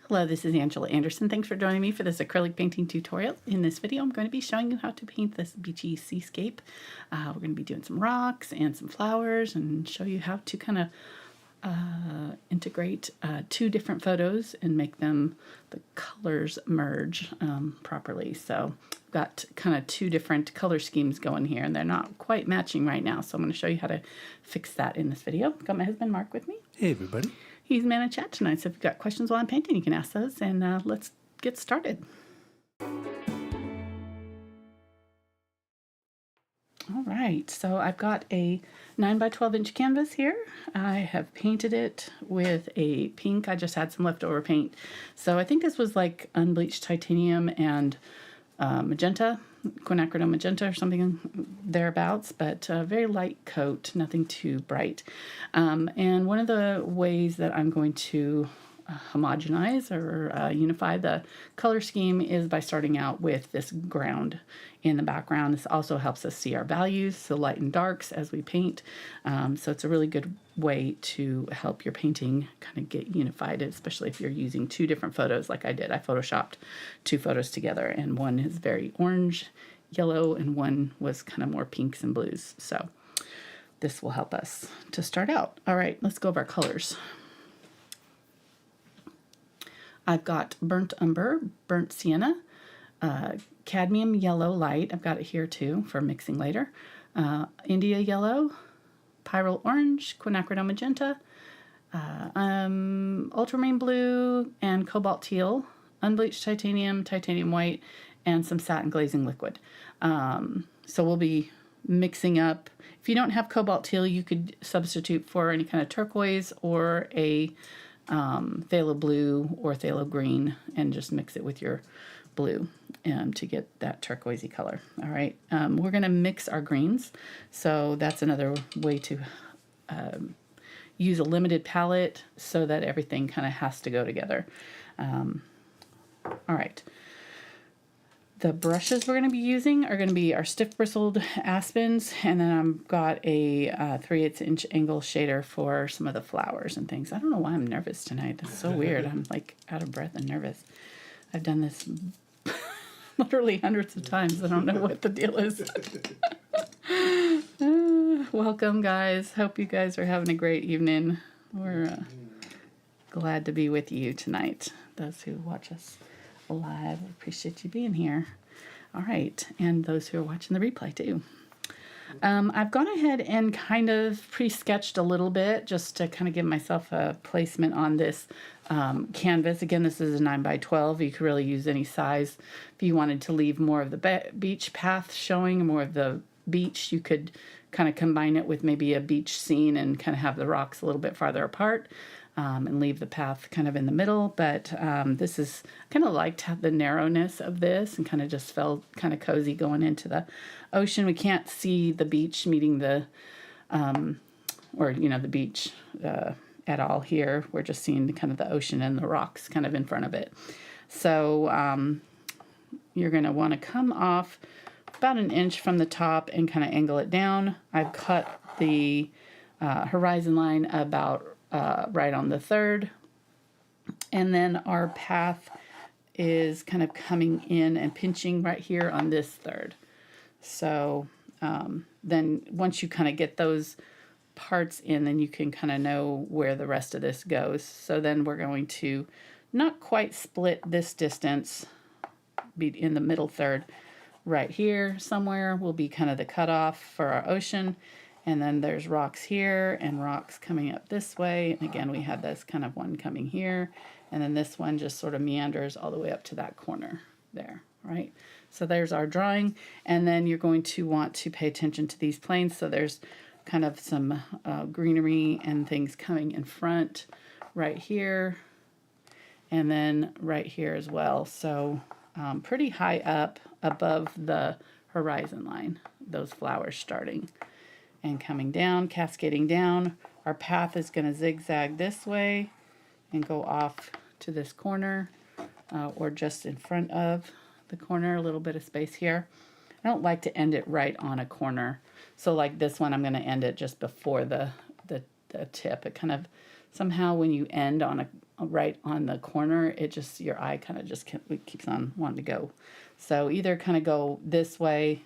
Hello, this is Angela Anderson. Thanks for joining me for this acrylic painting tutorial. In this video, I'm going to be showing you how to paint this beachy seascape. We're going to be doing some rocks and some flowers and show you how to kind of integrate two different photos and make them, the colors merge properly. So I've got kind of two different color schemes going here and they're not quite matching right now. So I'm going to show you how to fix that in this video. Got my husband Mark with me. Hey everybody. He's man of chat tonight, so if you've got questions while I'm painting, you can ask those, and let's get started. All right, so I've got a 9 by 12 inch canvas here. I have painted it with a pink. I just had some leftover paint. So I think this was like Unbleached Titanium and Magenta, Quinacridone Magenta or something thereabouts, but a very light coat, nothing too bright. And one of the ways that I'm going to homogenize or unify the color scheme is by starting out with this ground in the background. This also helps us see our values, so light and darks as we paint. So it's a really good way to help your painting kind of get unified, especially if you're using two different photos like I did. I photoshopped two photos together, and one is very orange, yellow, and one was kind of more pinks and blues. So this will help us to start out. All right, let's go over our colors. I've got burnt umber, burnt sienna, cadmium yellow light. I've got it here too for mixing later. India yellow, Pyrrole orange, Quinacridone magenta, Ultramarine blue, and Cobalt teal, Unbleached titanium, titanium white, and some satin glazing liquid. So we'll be mixing up. If you don't have Cobalt teal, you could substitute for any kind of turquoise or a phthalo blue or phthalo green and just mix it with your blue to get that turquoisey color. All right, we're going to mix our greens, so that's another way to use a limited palette so that everything kind of has to go together. All right, the brushes we're going to be using are going to be our stiff bristled aspens, and then I've got a 3/8 inch angle shader for some of the flowers and things. I don't know why I'm nervous tonight. That's so weird. I'm like out of breath and nervous. I've done this literally hundreds of times. I don't know what the deal is. Welcome, guys. Hope you guys are having a great evening. We're glad to be with you tonight. Those who watch us live, appreciate you being here. All right, and those who are watching the replay too. I've gone ahead and kind of pre-sketched a little bit just to kind of give myself a placement on this canvas. Again, this is a 9 by 12. You could really use any size. If you wanted to leave more of the beach path showing, more of the beach, you could kind of combine it with maybe a beach scene and kind of have the rocks a little bit farther apart. And leave the path kind of in the middle, but this is, kind of liked the narrowness of this and kind of just felt kind of cozy going into the ocean. We can't see the beach meeting the, or you know, the beach at all here. We're just seeing kind of the ocean and the rocks kind of in front of it. So you're going to want to come off about an inch from the top and kind of angle it down. I've cut the horizon line about right on the third, and then our path is kind of coming in and pinching right here on this third. So then once you kind of get those parts in, then you can kind of know where the rest of this goes. So then we're going to not quite split this distance, be in the middle third right here somewhere will be kind of the cutoff for our ocean. And then there's rocks here and rocks coming up this way. And again, we have this kind of one coming here. And then this one just sort of meanders all the way up to that corner there, right? So there's our drawing. And then you're going to want to pay attention to these planes. So there's kind of some greenery and things coming in front right here. And then right here as well. So pretty high up above the horizon line, those flowers starting. And coming down, cascading down. Our path is going to zigzag this way and go off to this corner or just in front of the corner, a little bit of space here. I don't like to end it right on a corner. So like this one, I'm going to end it just before the tip. It kind of somehow when you end on right on the corner, it just, your eye kind of just keeps on wanting to go. So either kind of go this way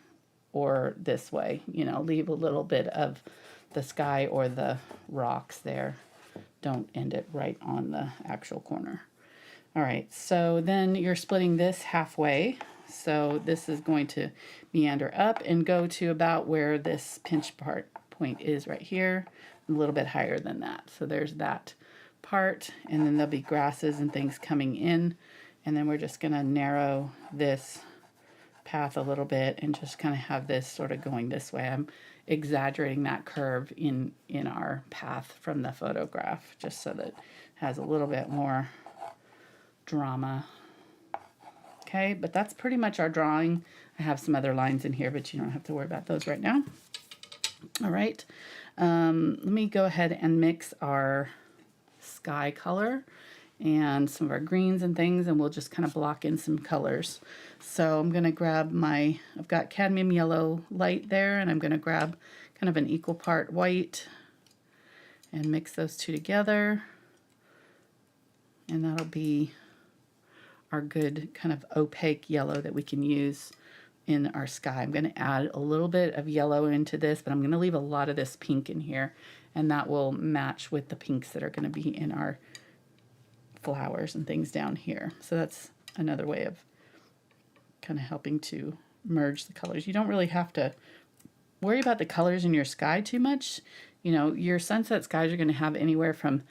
or this way, you know, leave a little bit of the sky or the rocks there. Don't end it right on the actual corner. All right, so then you're splitting this halfway. So this is going to meander up and go to about where this pinch point is right here, a little bit higher than that. So there's that part, and then there'll be grasses and things coming in, and then we're just going to narrow this path a little bit and just kind of have this sort of going this way. I'm exaggerating that curve in our path from the photograph just so that it has a little bit more drama. Okay, but that's pretty much our drawing. I have some other lines in here, but you don't have to worry about those right now. All right, let me go ahead and mix our sky color and some of our greens and things, and we'll just kind of block in some colors. So I'm going to grab I've got cadmium yellow light there, and I'm going to grab kind of an equal part white and mix those two together, and that'll be our good kind of opaque yellow that we can use in our sky. I'm going to add a little bit of yellow into this, but I'm going to leave a lot of this pink in here, and that will match with the pinks that are going to be in our flowers and things down here. So that's another way of kind of helping to merge the colors. You don't really have to worry about the colors in your sky too much. You know, your sunset skies are going to have anywhere from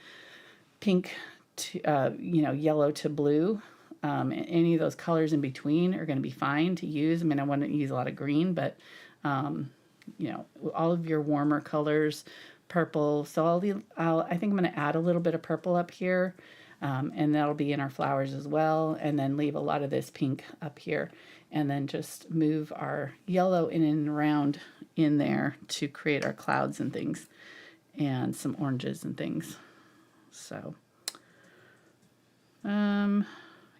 pink to, you know, yellow to blue. Any of those colors in between are going to be fine to use. I mean, I want to use a lot of green, but, you know, all of your warmer colors, purple. So I think I'm going to add a little bit of purple up here, and that'll be in our flowers as well. And then leave a lot of this pink up here, and then just move our yellow in and around in there to create our clouds and things, and some oranges and things. So,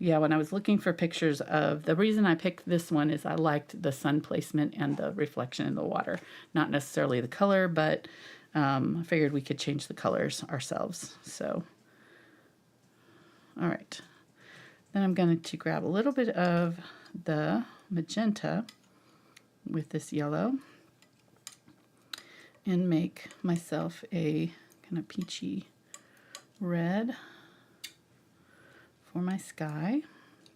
yeah, when I was looking for pictures of, the reason I picked this one is I liked the sun placement and the reflection in the water. Not necessarily the color, but I figured we could change the colors ourselves. So, all right. Then I'm going to grab a little bit of the magenta with this yellow and make myself a kind of peachy red for my sky,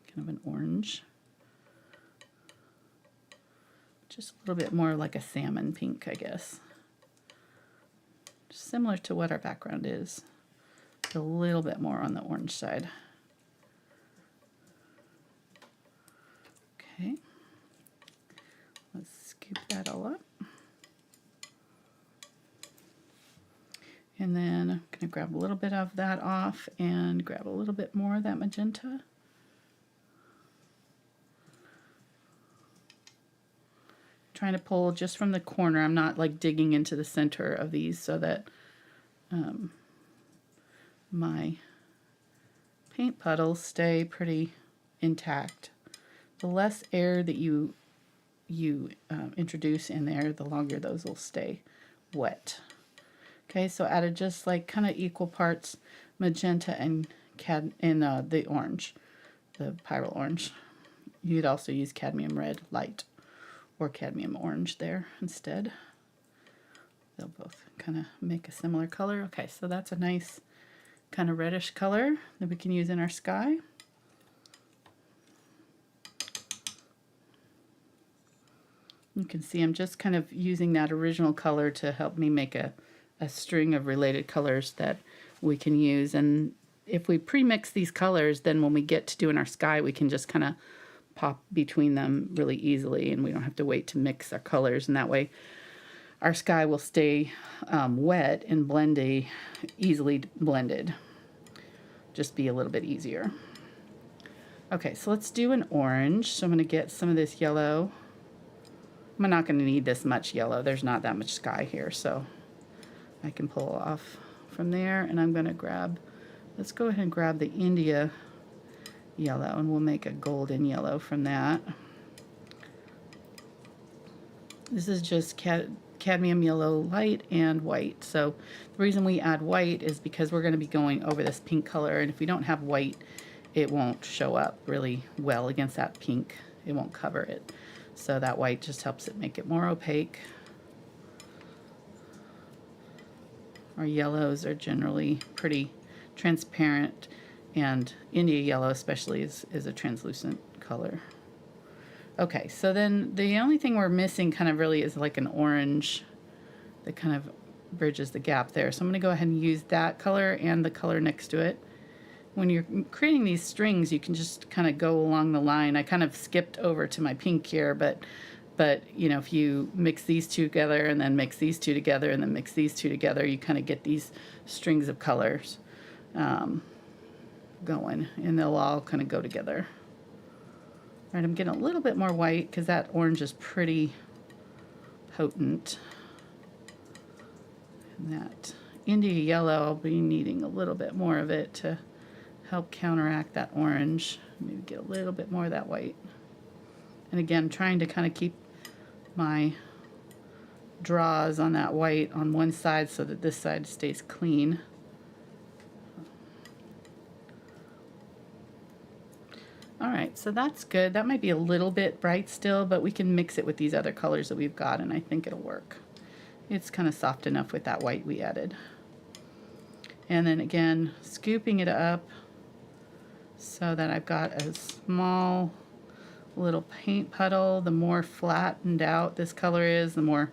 kind of an orange, just a little bit more like a salmon pink, I guess, just similar to what our background is, a little bit more on the orange side. Okay, let's scoop that all up. And then I'm going to grab a little bit of that off and grab a little bit more of that magenta. Trying to pull just from the corner. I'm not like digging into the center of these so that my paint puddles stay pretty intact. The less air that you introduce in there, the longer those will stay wet. Okay, so added just like kind of equal parts magenta and the orange, the Pyrrole orange. You'd also use cadmium red light or cadmium orange there instead. They'll both kind of make a similar color. Okay, so that's a nice kind of reddish color that we can use in our sky. You can see I'm just kind of using that original color to help me make a string of related colors that we can use. And if we pre-mix these colors, then when we get to doing our sky, we can just kind of pop between them really easily, and we don't have to wait to mix our colors. And that way our sky will stay wet and blendy, easily blended. Just be a little bit easier. Okay, so let's do an orange. So I'm going to get some of this yellow. I'm not going to need this much yellow. There's not that much sky here, so I can pull off from there. And I'm going to grab, let's go ahead and grab the India yellow, and we'll make a golden yellow from that. This is just cadmium yellow light and white. So the reason we add white is because we're going to be going over this pink color, and if we don't have white, it won't show up really well against that pink. It won't cover it. So that white just helps it make it more opaque. Our yellows are generally pretty transparent, and India yellow especially is a translucent color. Okay, so then the only thing we're missing kind of really is like an orange that kind of bridges the gap there. So I'm going to go ahead and use that color and the color next to it. When you're creating these strings, you can just kind of go along the line. I kind of skipped over to my pink here, but you know, if you mix these two together and then mix these two together and then mix these two together, you kind of get these strings of colors going, and they'll all kind of go together. All right, I'm getting a little bit more white because that orange is pretty potent. And that India yellow, I'll be needing a little bit more of it to help counteract that orange. Maybe get a little bit more of that white. And again, trying to kind of keep my draws on that white on one side so that this side stays clean. All right, so that's good. That might be a little bit bright still, but we can mix it with these other colors that we've got, and I think it'll work. It's kind of soft enough with that white we added. And then again, scooping it up so that I've got a small little paint puddle. The more flattened out this color is, the more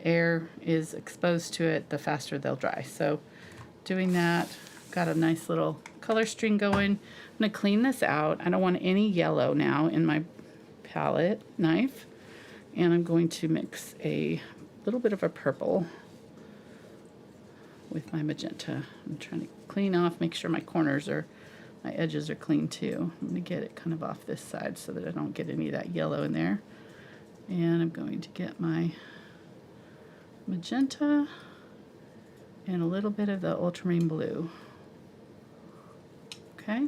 air is exposed to it, the faster they'll dry. So doing that, got a nice little color string going. I'm going to clean this out. I don't want any yellow now in my palette knife. And I'm going to mix a little bit of a purple with my magenta. I'm trying to clean off, make sure my corners are, my edges are clean too. I'm going to get it kind of off this side so that I don't get any of that yellow in there. And I'm going to get my magenta and a little bit of the ultramarine blue. Okay.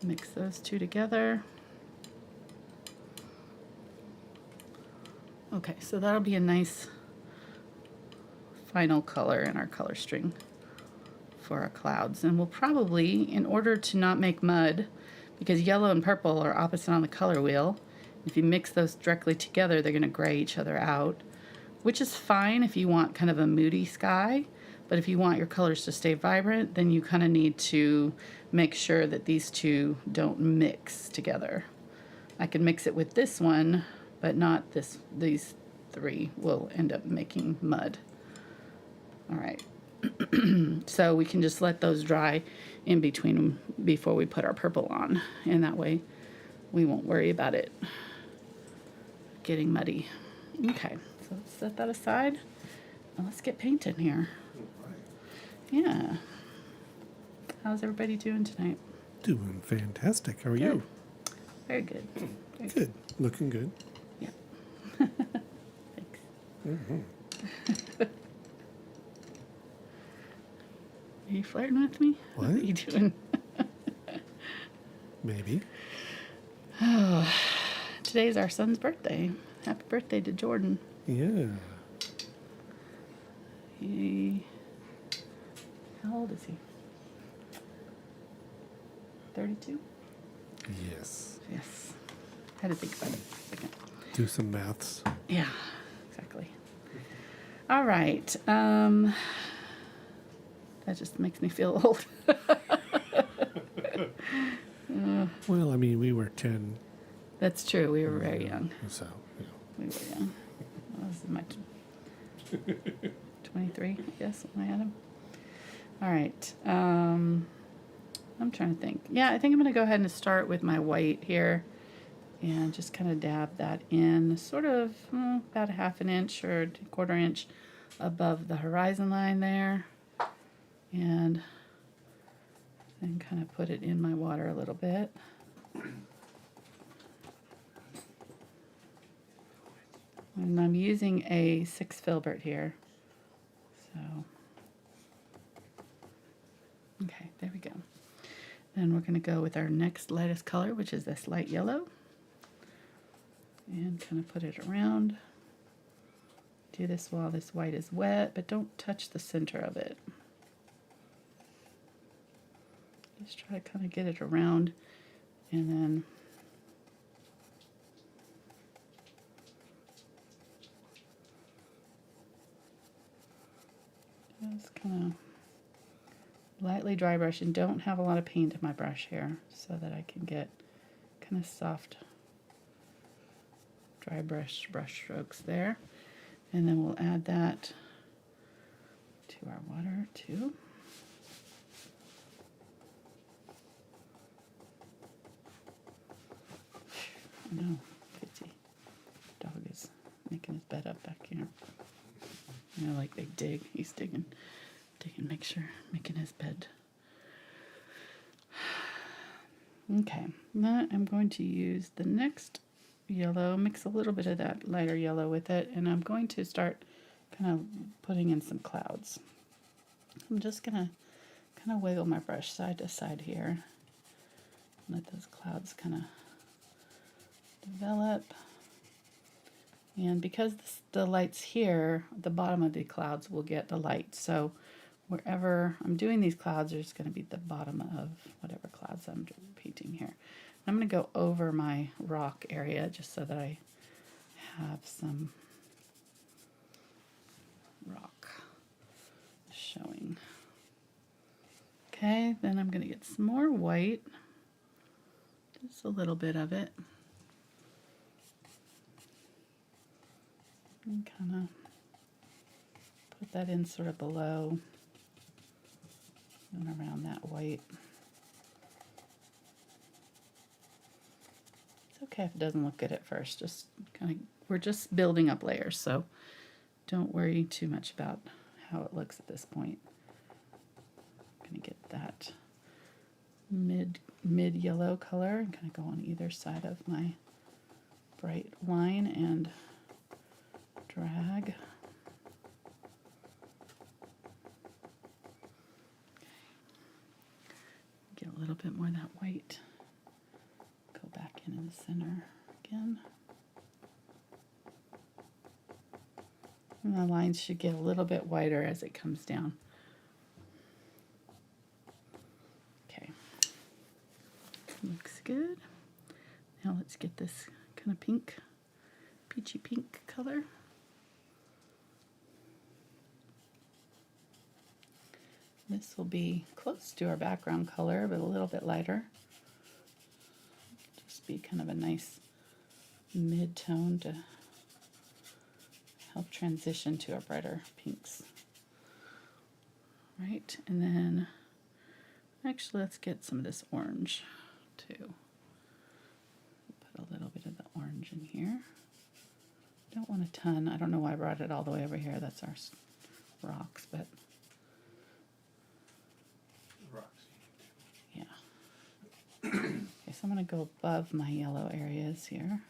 Mix those two together. Okay, so that'll be a nice final color in our color string for our clouds. And we'll probably, in order to not make mud, because yellow and purple are opposite on the color wheel, if you mix those directly together, they're going to gray each other out, which is fine if you want kind of a moody sky. But if you want your colors to stay vibrant, then you kind of need to make sure that these two don't mix together. I can mix it with this one, but not this. These three will end up making mud. All right. So we can just let those dry in between them before we put our purple on. And that way we won't worry about it getting muddy. Okay, so let's set that aside. Now let's get painting here. Yeah. How's everybody doing tonight? Doing fantastic. How are you? Very good. Very Good. Looking good. Yeah. Thanks. Mm-hmm. Are you flirting with me? What? What are you doing? Maybe. Oh, today's our son's birthday. Happy birthday to Jordan. Yeah. How old is he? 32? Yes. Yes. I had to think about it. Okay. Do some maths. Yeah, exactly. All right. That just makes me feel old. Well, I mean, we were 10. That's true. We were very young. So, you know. We were young. I was in my 23, I guess, when I had him. All right. I'm trying to think. Yeah, I think I'm going to go ahead and start with my white here and just kind of dab that in sort of about a ½ inch or ¼ inch above the horizon line there. And then kind of put it in my water a little bit. And I'm using a 6 Filbert here. So, okay, there we go. Then we're going to go with our next lightest color, which is this light yellow. And kind of put it around. do this while this white is wet, but don't touch the center of it. Just try to kind of get it around, and then just kind of lightly dry brush, and don't have a lot of paint in my brush here so that I can get kind of soft dry brush strokes there. And then we'll add that to our water too. Oh no, Fitzy. Dog is making his bed up back here. You know, like they dig. He's digging, make sure, making his bed. Okay, now I'm going to use the next yellow, mix a little bit of that lighter yellow with it, and I'm going to start kind of putting in some clouds. I'm just gonna kind of wiggle my brush side to side here. Let those clouds kind of develop. And because the light's here, the bottom of the clouds will get the light. So wherever I'm doing these clouds, there's going to be the bottom of whatever clouds I'm painting here. I'm going to go over my rock area just so that I have some rock showing. Okay, then I'm going to get some more white, just a little bit of it, and kind of put that in sort of below and around that white. It's okay if it doesn't look good at first. Just kind of, we're just building up layers, so don't worry too much about how it looks at this point. I'm gonna get that mid yellow color and kind of go on either side of my bright line and drag. Get a little bit more of that white. Go back in the center again. And the lines should get a little bit whiter as it comes down. Okay. Looks good. Now let's get this kind of pink, peachy pink color. This will be close to our background color, but a little bit lighter. Just be kind of a nice mid-tone to help transition to our brighter pinks. Right, and then actually let's get some of this orange too. Put a little bit of the orange in here. Don't want a ton. I don't know why I brought it all the way over here. That's our rocks, but yeah. Okay, so I'm going to go above my yellow areas here,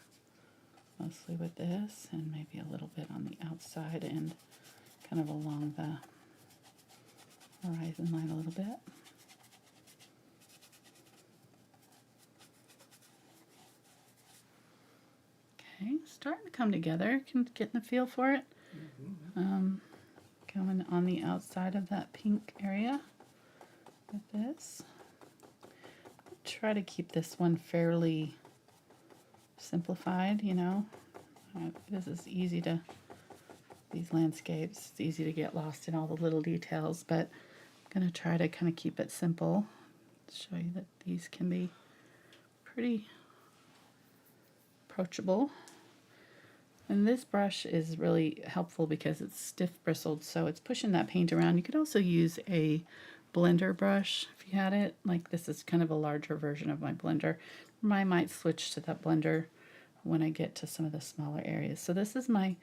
mostly with this, and maybe a little bit on the outside and kind of along the horizon line a little bit. Okay, starting to come together. Getting a feel for it. Going on the outside of that pink area with this. Try to keep this one fairly simplified, you know. This is easy to, these landscapes, it's easy to get lost in all the little details, but I'm going to try to kind of keep it simple. Show you that these can be pretty approachable. And this brush is really helpful because it's stiff bristled, so it's pushing that paint around. You could also use a blender brush if you had it. Like this is kind of a larger version of my blender. I might switch to that blender when I get to some of the smaller areas. So this is my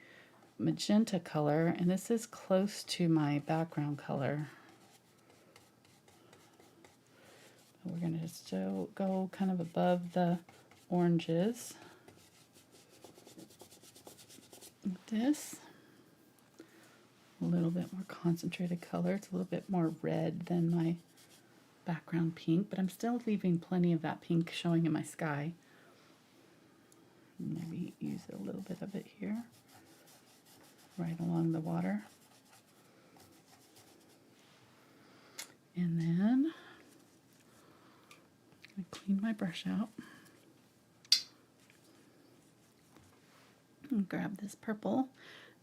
magenta color, and this is close to my background color. We're going to just go kind of above the oranges. Like this. A little bit more concentrated color. It's a little bit more red than my background pink, but I'm still leaving plenty of that pink showing in my sky. Maybe use a little bit of it here. right along the water. And then I clean my brush out and grab this purple.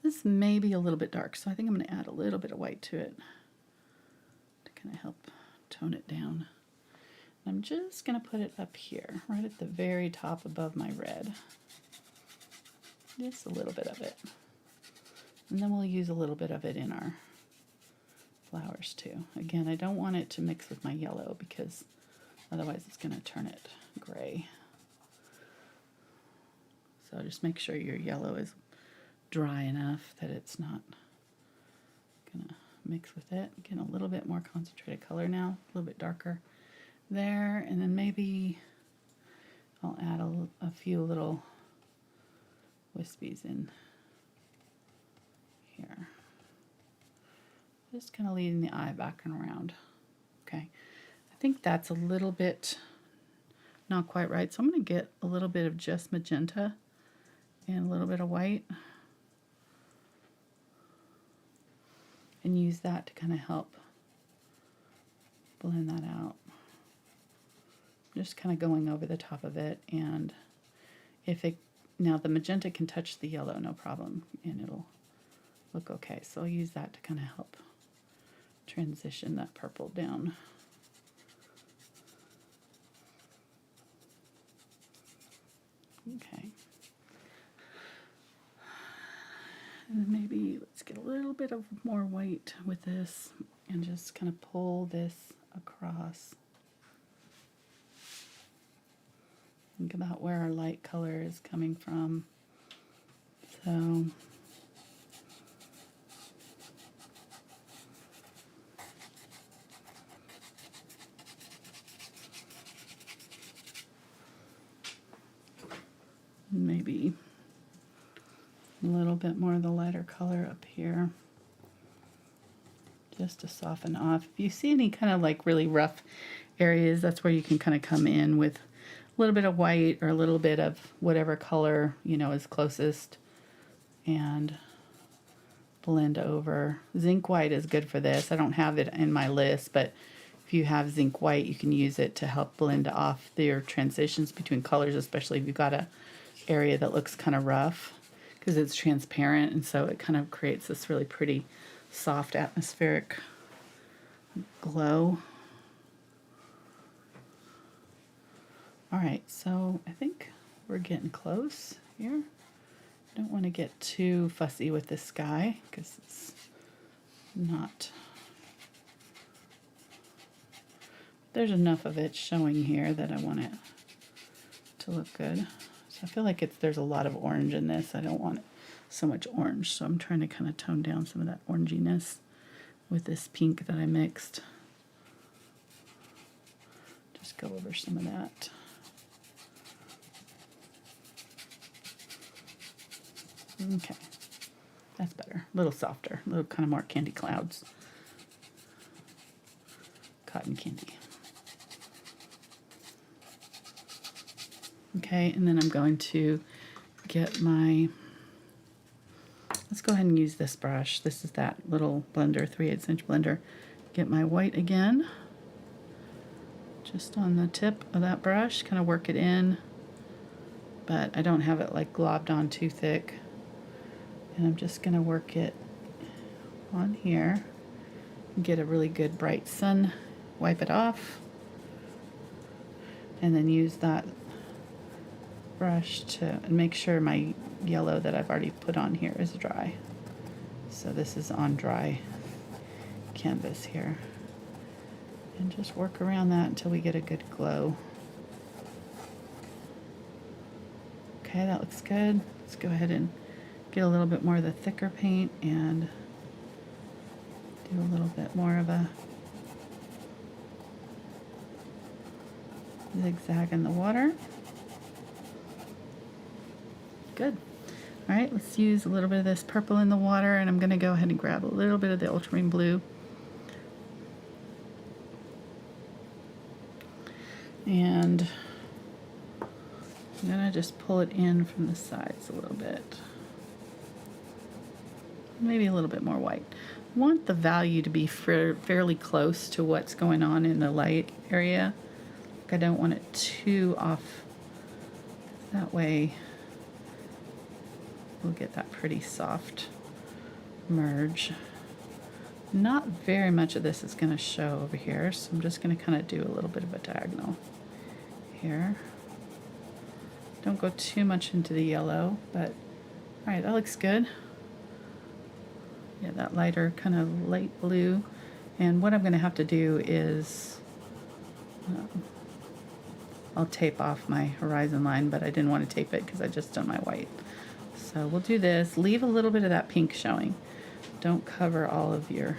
This may be a little bit dark, so I think I'm going to add a little bit of white to it to kind of help tone it down. I'm just going to put it up here, right at the very top above my red. Just a little bit of it. And then we'll use a little bit of it in our flowers too. Again, I don't want it to mix with my yellow because otherwise it's going to turn it gray. So just make sure your yellow is dry enough that it's not going to mix with it. Get a little bit more concentrated color now, a little bit darker there, and then maybe I'll add a few little wispies in here. Just kind of leading the eye back and around. Okay, I think that's a little bit not quite right, so I'm going to get a little bit of just magenta and a little bit of white and use that to kind of help blend that out. Just kind of going over the top of it, and if it, now the magenta can touch the yellow no problem and it'll look okay, so I'll use that to kind of help transition that purple down. Okay. And then maybe let's get a little bit of more white with this and just kind of pull this across. Think about where our light color is coming from. So maybe a little bit more of the lighter color up here just to soften off. If you see any kind of like really rough areas, that's where you can kind of come in with a little bit of white or a little bit of whatever color, you know, is closest and blend over. Zinc white is good for this. I don't have it in my list, but if you have zinc white, you can use it to help blend off your transitions between colors, especially if you've got a area that looks kind of rough, because it's transparent, and so it kind of creates this really pretty soft atmospheric glow. All right, so I think we're getting close here. Don't want to get too fussy with this sky because it's not, there's enough of it showing here that I want it to look good. So I feel like there's a lot of orange in this. I don't want so much orange, so I'm trying to kind of tone down some of that oranginess with this pink that I mixed. Just go over some of that. Okay, that's better. A little softer, a little kind of more candy clouds. Cotton candy. Okay, and then I'm going to get my, let's go ahead and use this brush. This is that little blender, 3/8 inch blender. Get my white again, just on the tip of that brush, kind of work it in, but I don't have it like globbed on too thick. And I'm just going to work it on here, get a really good bright sun, wipe it off, and then use that brush to make sure my yellow that I've already put on here is dry. So this is on dry canvas here. And just work around that until we get a good glow. Okay, that looks good. Let's go ahead and get a little bit more of the thicker paint and do a little bit more of a zigzag in the water. Good. All right, let's use a little bit of this purple in the water, and I'm going to go ahead and grab a little bit of the Ultramarine Blue. And I'm going to just pull it in from the sides a little bit. maybe a little bit more white. I want the value to be fairly close to what's going on in the light area. I don't want it too off. That way we'll get that pretty soft merge. Not very much of this is going to show over here, so I'm just going to kind of do a little bit of a diagonal here. Don't go too much into the yellow, but all right, that looks good. Yeah, that lighter kind of light blue. And what I'm going to have to do is I'll tape off my horizon line, but I didn't want to tape it because I just done my white. So we'll do this. Leave a little bit of that pink showing. Don't cover all of your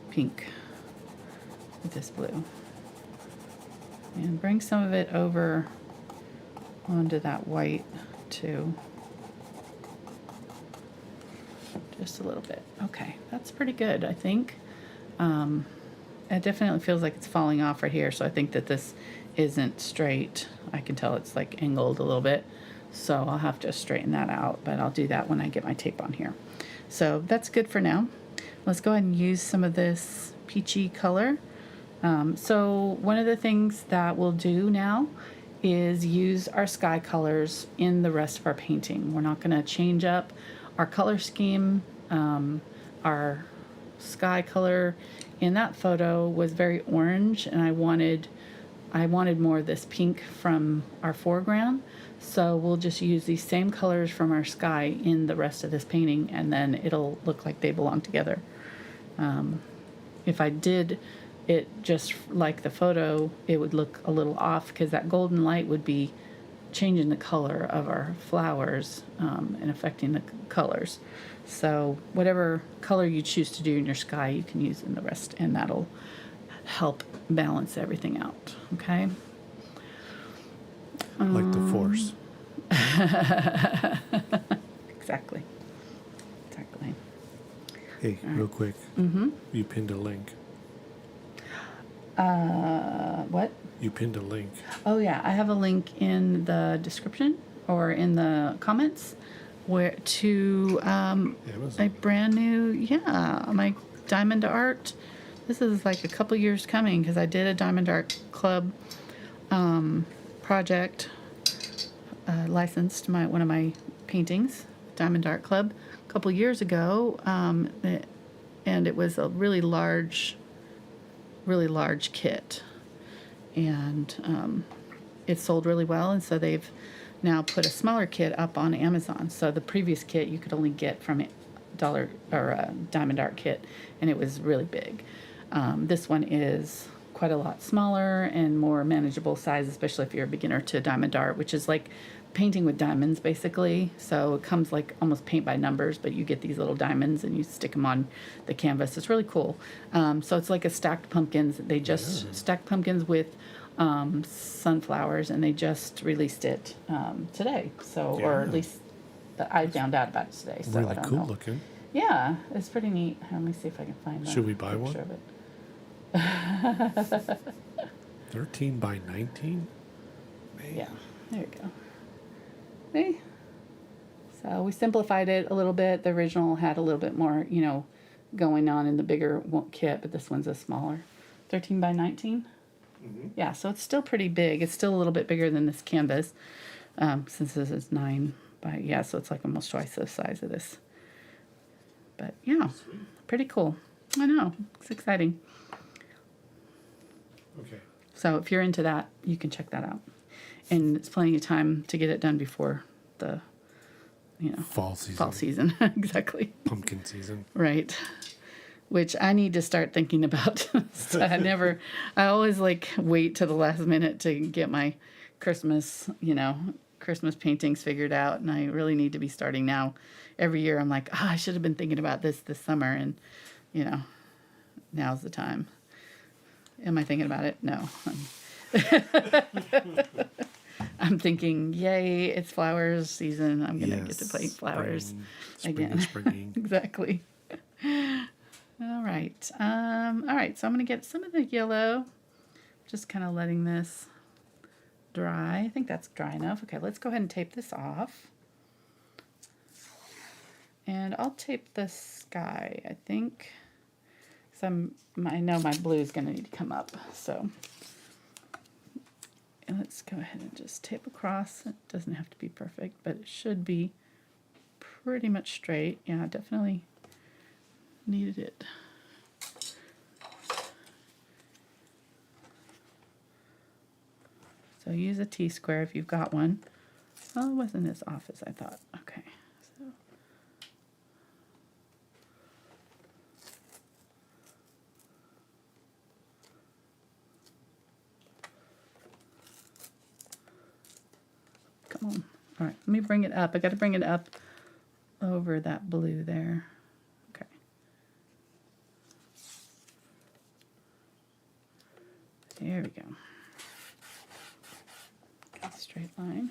pink with this blue. And bring some of it over onto that white too. Just a little bit. Okay, that's pretty good, I think. It definitely feels like it's falling off right here, so I think that this isn't straight. I can tell it's like angled a little bit, so I'll have to straighten that out, but I'll do that when I get my tape on here. So that's good for now. Let's go ahead and use some of this peachy color. So one of the things that we'll do now is use our sky colors in the rest of our painting. We're not going to change up our color scheme. Our sky color in that photo was very orange, and I wanted more of this pink from our foreground. So we'll just use these same colors from our sky in the rest of this painting, and then it'll look like they belong together. If I did it just like the photo, it would look a little off because that golden light would be changing the color of our flowers and affecting the colors. So whatever color you choose to do in your sky, you can use in the rest, and that'll help balance everything out. Okay. Like the Force. Exactly. Hey, real quick. You pinned a link. What? You pinned a link. Oh yeah, I have a link in the description or in the comments where to a brand new, my diamond art. This is like a couple years coming because I did a diamond art club project, licensed one of my paintings, Diamond Art Club, a couple years ago, and it was a really large kit, and it sold really well, and so they've now put a smaller kit up on Amazon. So the previous kit you could only get from Diamond Art Kit, and it was really big. This one is quite a lot smaller and more manageable size, especially if you're a beginner to diamond art, which is like painting with diamonds basically. So it comes like almost paint by numbers, but you get these little diamonds and you stick them on the canvas. It's really cool. So it's like a stacked pumpkins. They just stacked pumpkins with sunflowers, and they just released it today. So, or at least I found out about it today. So really I don't cool know. Looking. Yeah, it's pretty neat. Let me see if I can find that. Should we buy one? Of it. 13 by 19? Man. Yeah, there you go. See? So we simplified it a little bit. The original had a little bit more, going on in the bigger kit, but this one's a smaller. 13 by 19? Mm-hmm. Yeah, so it's still pretty big. It's still a little bit bigger than this canvas, since this is 9 by, so it's like almost twice the size of this. But yeah, pretty cool. I know, it's exciting. Okay. So if you're into that, you can check that out. And it's plenty of time to get it done before the, fall season. Fall season, exactly. Pumpkin season. Right. Which I need to start thinking about. So I always wait to the last minute to get my Christmas paintings figured out. And I really need to be starting now. Every year I'm like, I should have been thinking about this summer. And, now's the time. Am I thinking about it? No. I'm thinking, yay, it's flowers season. I'm going to get to paint flowers again. Springing. Exactly. All right. So I'm going to get some of the yellow. Just kind of letting this dry. I think that's dry enough. Okay, let's go ahead and tape this off. And I'll tape the sky, I think. Because I know my blue is going to need to come up. So and let's go ahead and just tape across. It doesn't have to be perfect, but it should be pretty much straight. Yeah, definitely needed it. So use a T-square if you've got one. Oh, it wasn't as off as I thought. Okay. So come on. All right, let me bring it up. I got to bring it up over that blue there. Okay. There we go. Got a straight line.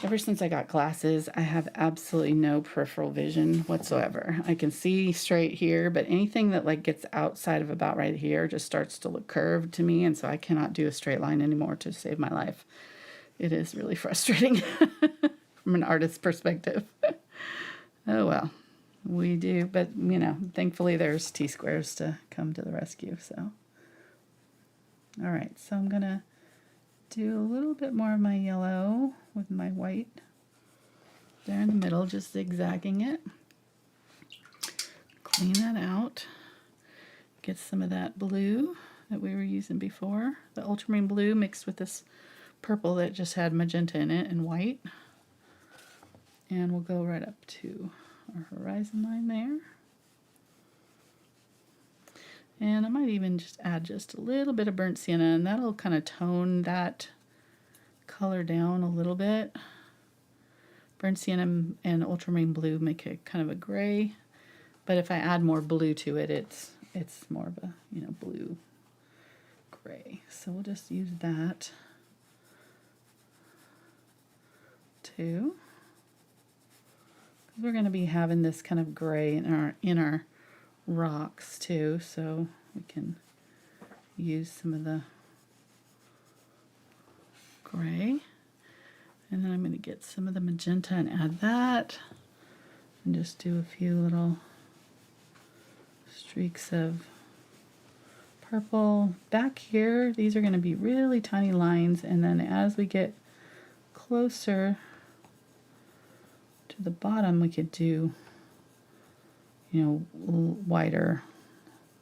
Ever since I got glasses, I have absolutely no peripheral vision whatsoever. I can see straight here, but anything that like gets outside of about right here just starts to look curved to me, and so I cannot do a straight line anymore to save my life. It is really frustrating from an artist's perspective. Oh well, we do, but you know, thankfully there's T-squares to come to the rescue. So, all right, so I'm gonna do a little bit more of my yellow with my white there in the middle, just zigzagging it. Clean that out. Get some of that blue that we were using before, the ultramarine blue mixed with this purple that just had magenta in it and white. And we'll go right up to our horizon line there. And I might even just add just a little bit of burnt sienna, and that'll kind of tone that color down a little bit. Burnt sienna and ultramarine blue make it kind of a gray, but if I add more blue to it, it's more of a, you know, blue gray. So we'll just use that too. We're going to be having this kind of gray in our rocks too, so we can use some of the gray. And then I'm going to get some of the magenta and add that, and just do a few little streaks of purple back here. These are going to be really tiny lines, and then as we get closer to the bottom, we could do, you know, wider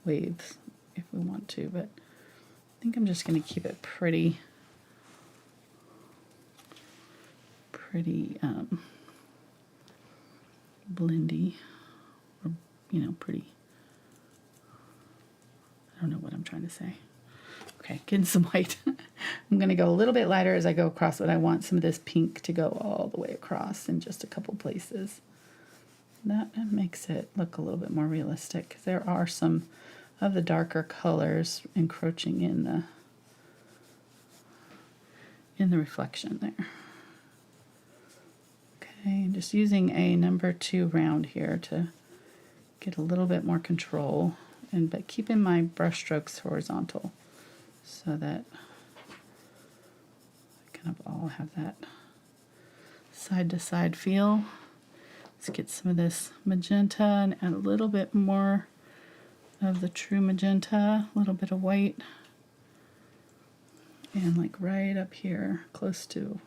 waves if we want to, but I think I'm just going to keep it pretty blendy, or, you know, pretty, I don't know what I'm trying to say. Okay, getting some white. I'm going to go a little bit lighter as I go across, but I want some of this pink to go all the way across in just a couple places. That makes it look a little bit more realistic, because there are some of the darker colors encroaching in the reflection there. Okay, and just using a number 2 round here to get a little bit more control, but keeping my brush strokes horizontal so that I kind of all have that side to side feel. Let's get some of this magenta and add a little bit more of the true magenta, a little bit of white, and like right up here close to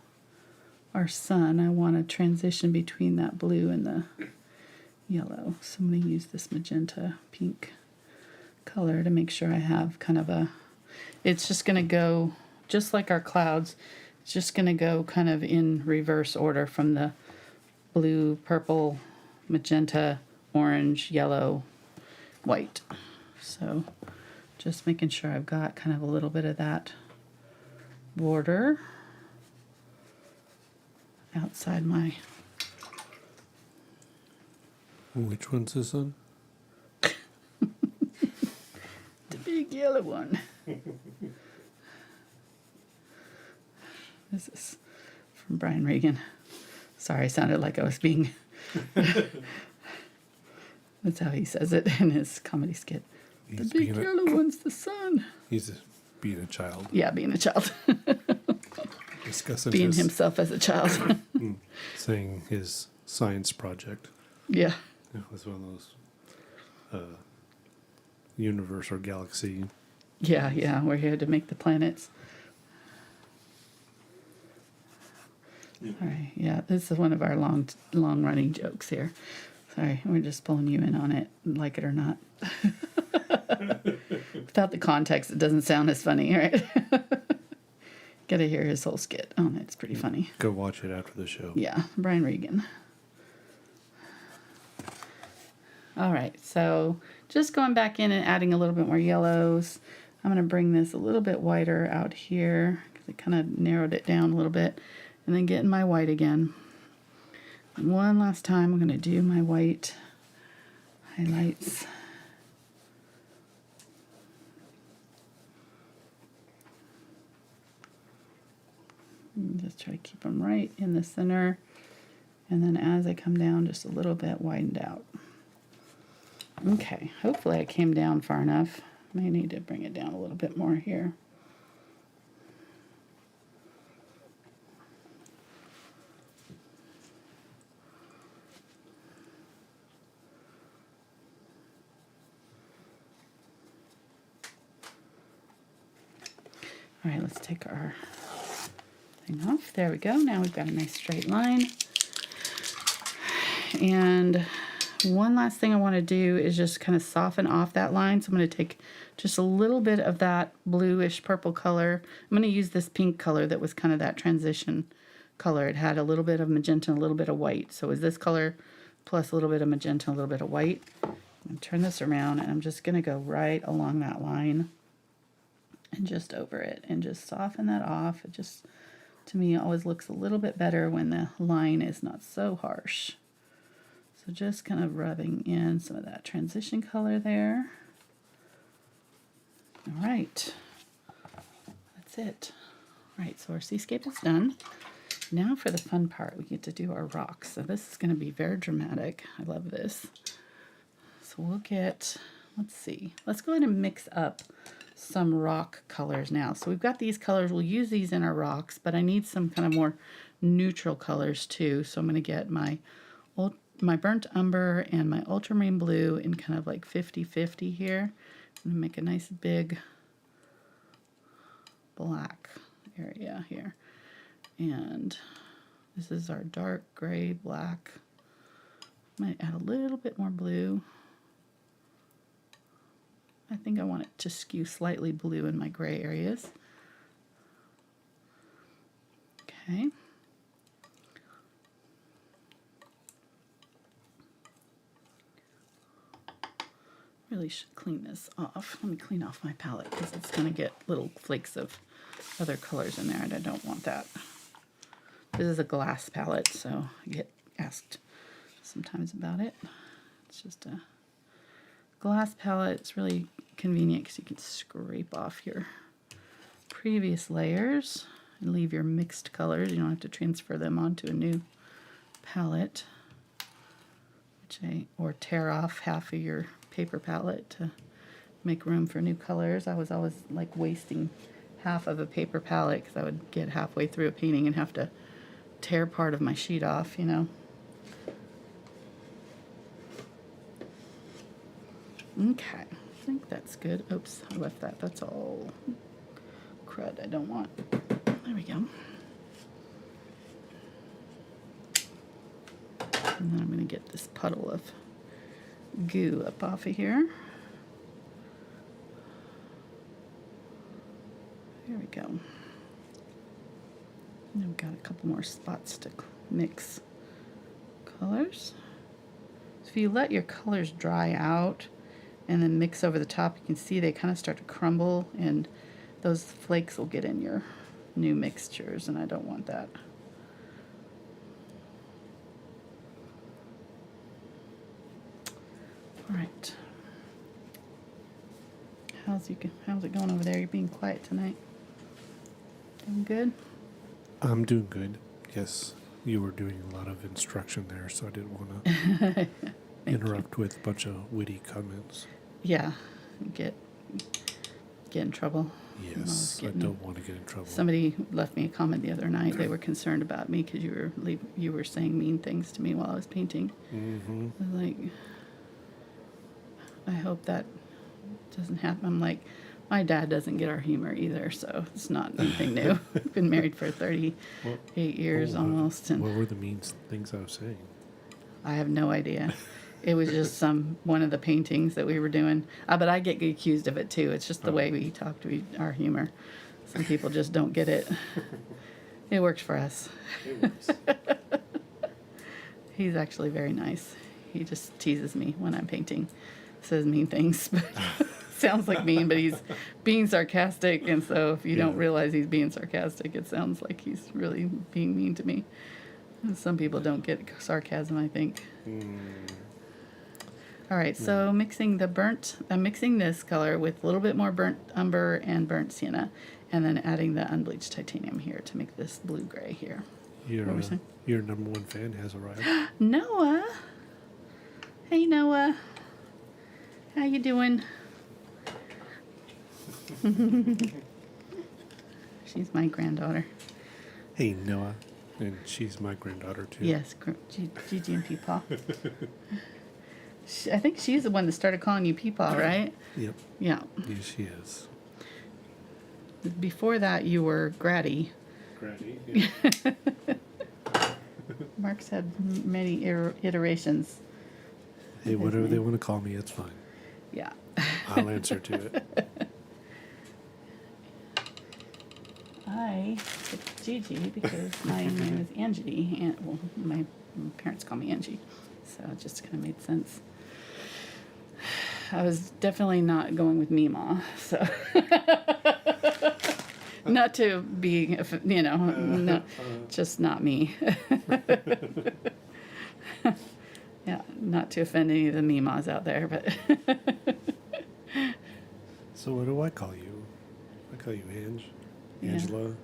our sun, I want to transition between that blue and the yellow. So I'm going to use this magenta pink color to make sure I have kind of a, it's just going to go just like our clouds, it's just going to go kind of in reverse order from the blue, purple, magenta, orange, yellow, white. So just making sure I've got kind of a little bit of that border outside my... Which one's this one? The big yellow one. This is from Brian Regan. Sorry, I sounded like I was being... That's how he says it in his comedy skit. The big yellow one's the sun. He's being a child. Yeah, being a child. Discussing being himself as a child. saying his science project. Yeah. It was one of those universe or galaxy. Yeah, where you had to make the planets. All right, yeah, this is one of our long running jokes here. Sorry, we're just pulling you in on it, like it or not. Without the context, it doesn't sound as funny, right? Gotta hear his whole skit. Oh, it's pretty funny. Go watch it after the show. Yeah, Brian Regan. All right, so just going back in and adding a little bit more yellows. I'm going to bring this a little bit whiter out here because it kind of narrowed it down a little bit. And then getting my white again. And one last time, I'm going to do my white highlights. And just try to keep them right in the center. And then as I come down, just a little bit widened out. Okay, hopefully I came down far enough. May need to bring it down a little bit more here. All right, let's take our thing off. There we go. Now we've got a nice straight line. And one last thing I want to do is just kind of soften off that line. So I'm going to take just a little bit of that bluish purple color. I'm going to use this pink color that was kind of that transition color. It had a little bit of magenta and a little bit of white. So it was this color plus a little bit of magenta and a little bit of white. I'm going to turn this around and I'm just going to go right along that line and just over it and just soften that off. It just, to me, always looks a little bit better when the line is not so harsh. So just kind of rubbing in some of that transition color there. All right, that's it. All right, so our seascape is done. Now for the fun part, we get to do our rocks. So this is going to be very dramatic. I love this. So we'll get, let's see, let's go ahead and mix up some rock colors now. So we've got these colors, we'll use these in our rocks, but I need some kind of more neutral colors too. So I'm going to get my burnt umber and my ultramarine blue in kind of like 50-50 here. I'm going to make a nice big black area here. And this is our dark gray black. Might add a little bit more blue. I think I want it to skew slightly blue in my gray areas. Okay. Really should clean this off. Let me clean off my palette because it's going to get little flakes of other colors in there and I don't want that. This is a glass palette, so I get asked sometimes about it. It's just a glass palette. It's really convenient because you can scrape off your previous layers and leave your mixed colors. You don't have to transfer them onto a new palette, or tear off half of your paper palette to make room for new colors. I was always like wasting half of a paper palette because I would get halfway through a painting and have to tear part of my sheet off, you know. Okay, I think that's good. Oops, I left that. That's all crud I don't want. There we go. And then I'm going to get this puddle of goo up off of here. There we go. And we've got a couple more spots to mix colors. So if you let your colors dry out and then mix over the top, you can see they kind of start to crumble and those flakes will get in your new mixtures, and I don't want that. All right. How's it going over there? You're being quiet tonight. Doing good? I'm doing good. Yes, you were doing a lot of instruction there, so I didn't want to interrupt with a bunch of witty comments. Yeah, get in trouble. Yes, I don't want to get in trouble. Somebody left me a comment the other night. They were concerned about me because you were saying mean things to me while I was painting. Mm-hmm. I was like, I hope that doesn't happen. I'm like, my dad doesn't get our humor either, so it's not anything new. We've been married for 38 years almost. And what were the mean things I was saying? I have no idea. It was just one of the paintings that we were doing. But I get accused of it too. It's just the way we talk to our humor. Some people just don't get it. It works for us. It works. He's actually very nice. He just teases me when I'm painting. Says mean things. But sounds like mean, but he's being sarcastic. And so if you don't realize he's being sarcastic, it sounds like he's really being mean to me. And some people don't get sarcasm, I think. All right, so mixing I'm mixing this color with a little bit more burnt umber and burnt sienna, and then adding the unbleached titanium here to make this blue-gray here. Your number one fan has arrived. Noah! Hey, Noah. How you doing? She's my granddaughter. Hey, Noah. And she's my granddaughter, too. Yes, Gigi and Peepaw. I think she's the one that started calling you Peepaw, right? Yep. Yeah. Yes, she is. Before that, you were Gratty. Gratty, yeah. Mark's had many iterations. Hey, whatever they want to call me, it's fine. Yeah. I'll answer to it. I picked Gigi because my name is Angie, and my parents call me Angie, so it just kind of made sense. I was definitely not going with Meemaw, so not to be, no, just not me. Yeah, not to offend any of the Meemaws out there, but. So what do I call you? I call you Ange. Angela.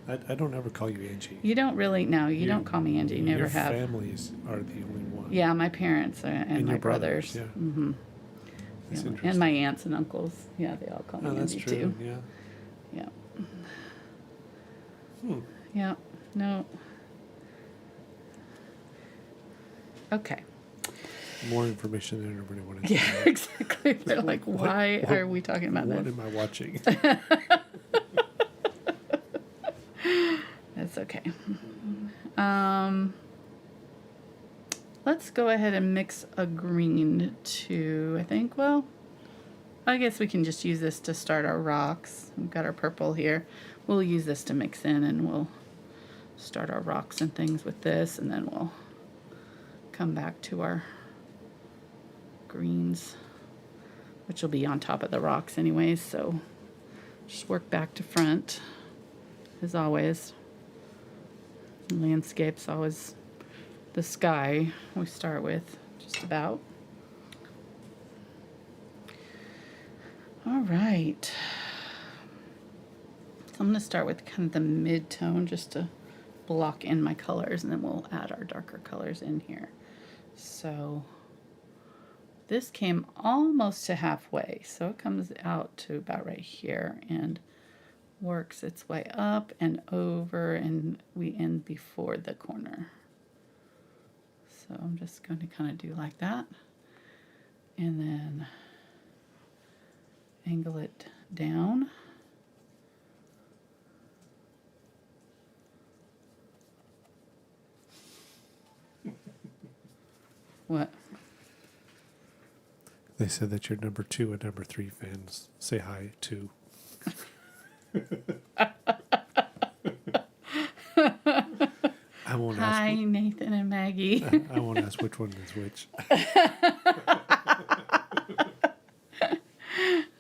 I don't ever call you Angie. You don't really, no, you don't call me Angie. Never have. Your families are the only one. Yeah, my parents and my your brothers. Yeah. Mm-hmm. That's Yeah. interesting. And my aunts and uncles. Yeah, they all call me that's Angie true. too. Yeah. Yeah. Yeah. No. Okay. More information than everybody wanted. Yeah, exactly. They're like, why are we talking about what this? am I watching? That's okay. Let's go ahead and mix a green too, I think. Well, I guess we can just use this to start our rocks. We've got our purple here. We'll use this to mix in, and we'll start our rocks and things with this, and then we'll come back to our greens, which will be on top of the rocks anyways, so just work back to front as always. Landscape's always the sky we start with, just about. All right, so I'm going to start with kind of the mid-tone just to block in my colors, and then we'll add our darker colors in here. So this came almost to halfway, so it comes out to about right here and works its way up and over, and we end before the corner. So I'm just going to kind of do like that, and then angle it down. What? They said that your number 2 and number 3 fans say hi to. I won't ask. Hi, Nathan and Maggie. I won't ask which one is which.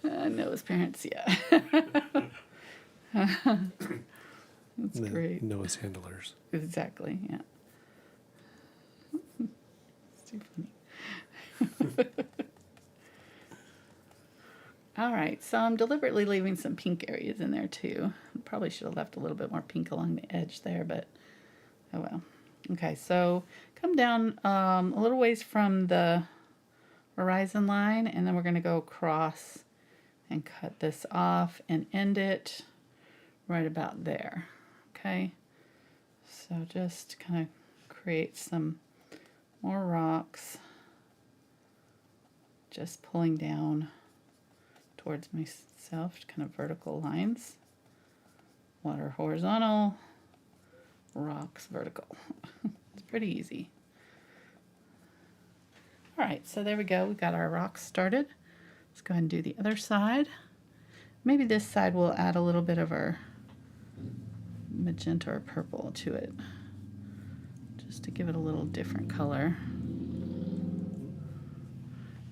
Noah's parents, yeah. That's great. Noah's handlers. Exactly, yeah. It's too funny. All right, so I'm deliberately leaving some pink areas in there too. Probably should have left a little bit more pink along the edge there, but oh well. Okay, so come down a little ways from the horizon line, and then we're going to go across and cut this off and end it right about there. Okay, so just kind of create some more rocks, just pulling down towards myself, kind of vertical lines. Water horizontal, rocks vertical. It's pretty easy. All right, so there we go. We got our rocks started. Let's go ahead and do the other side. Maybe this side we'll add a little bit of our magenta or purple to it, just to give it a little different color.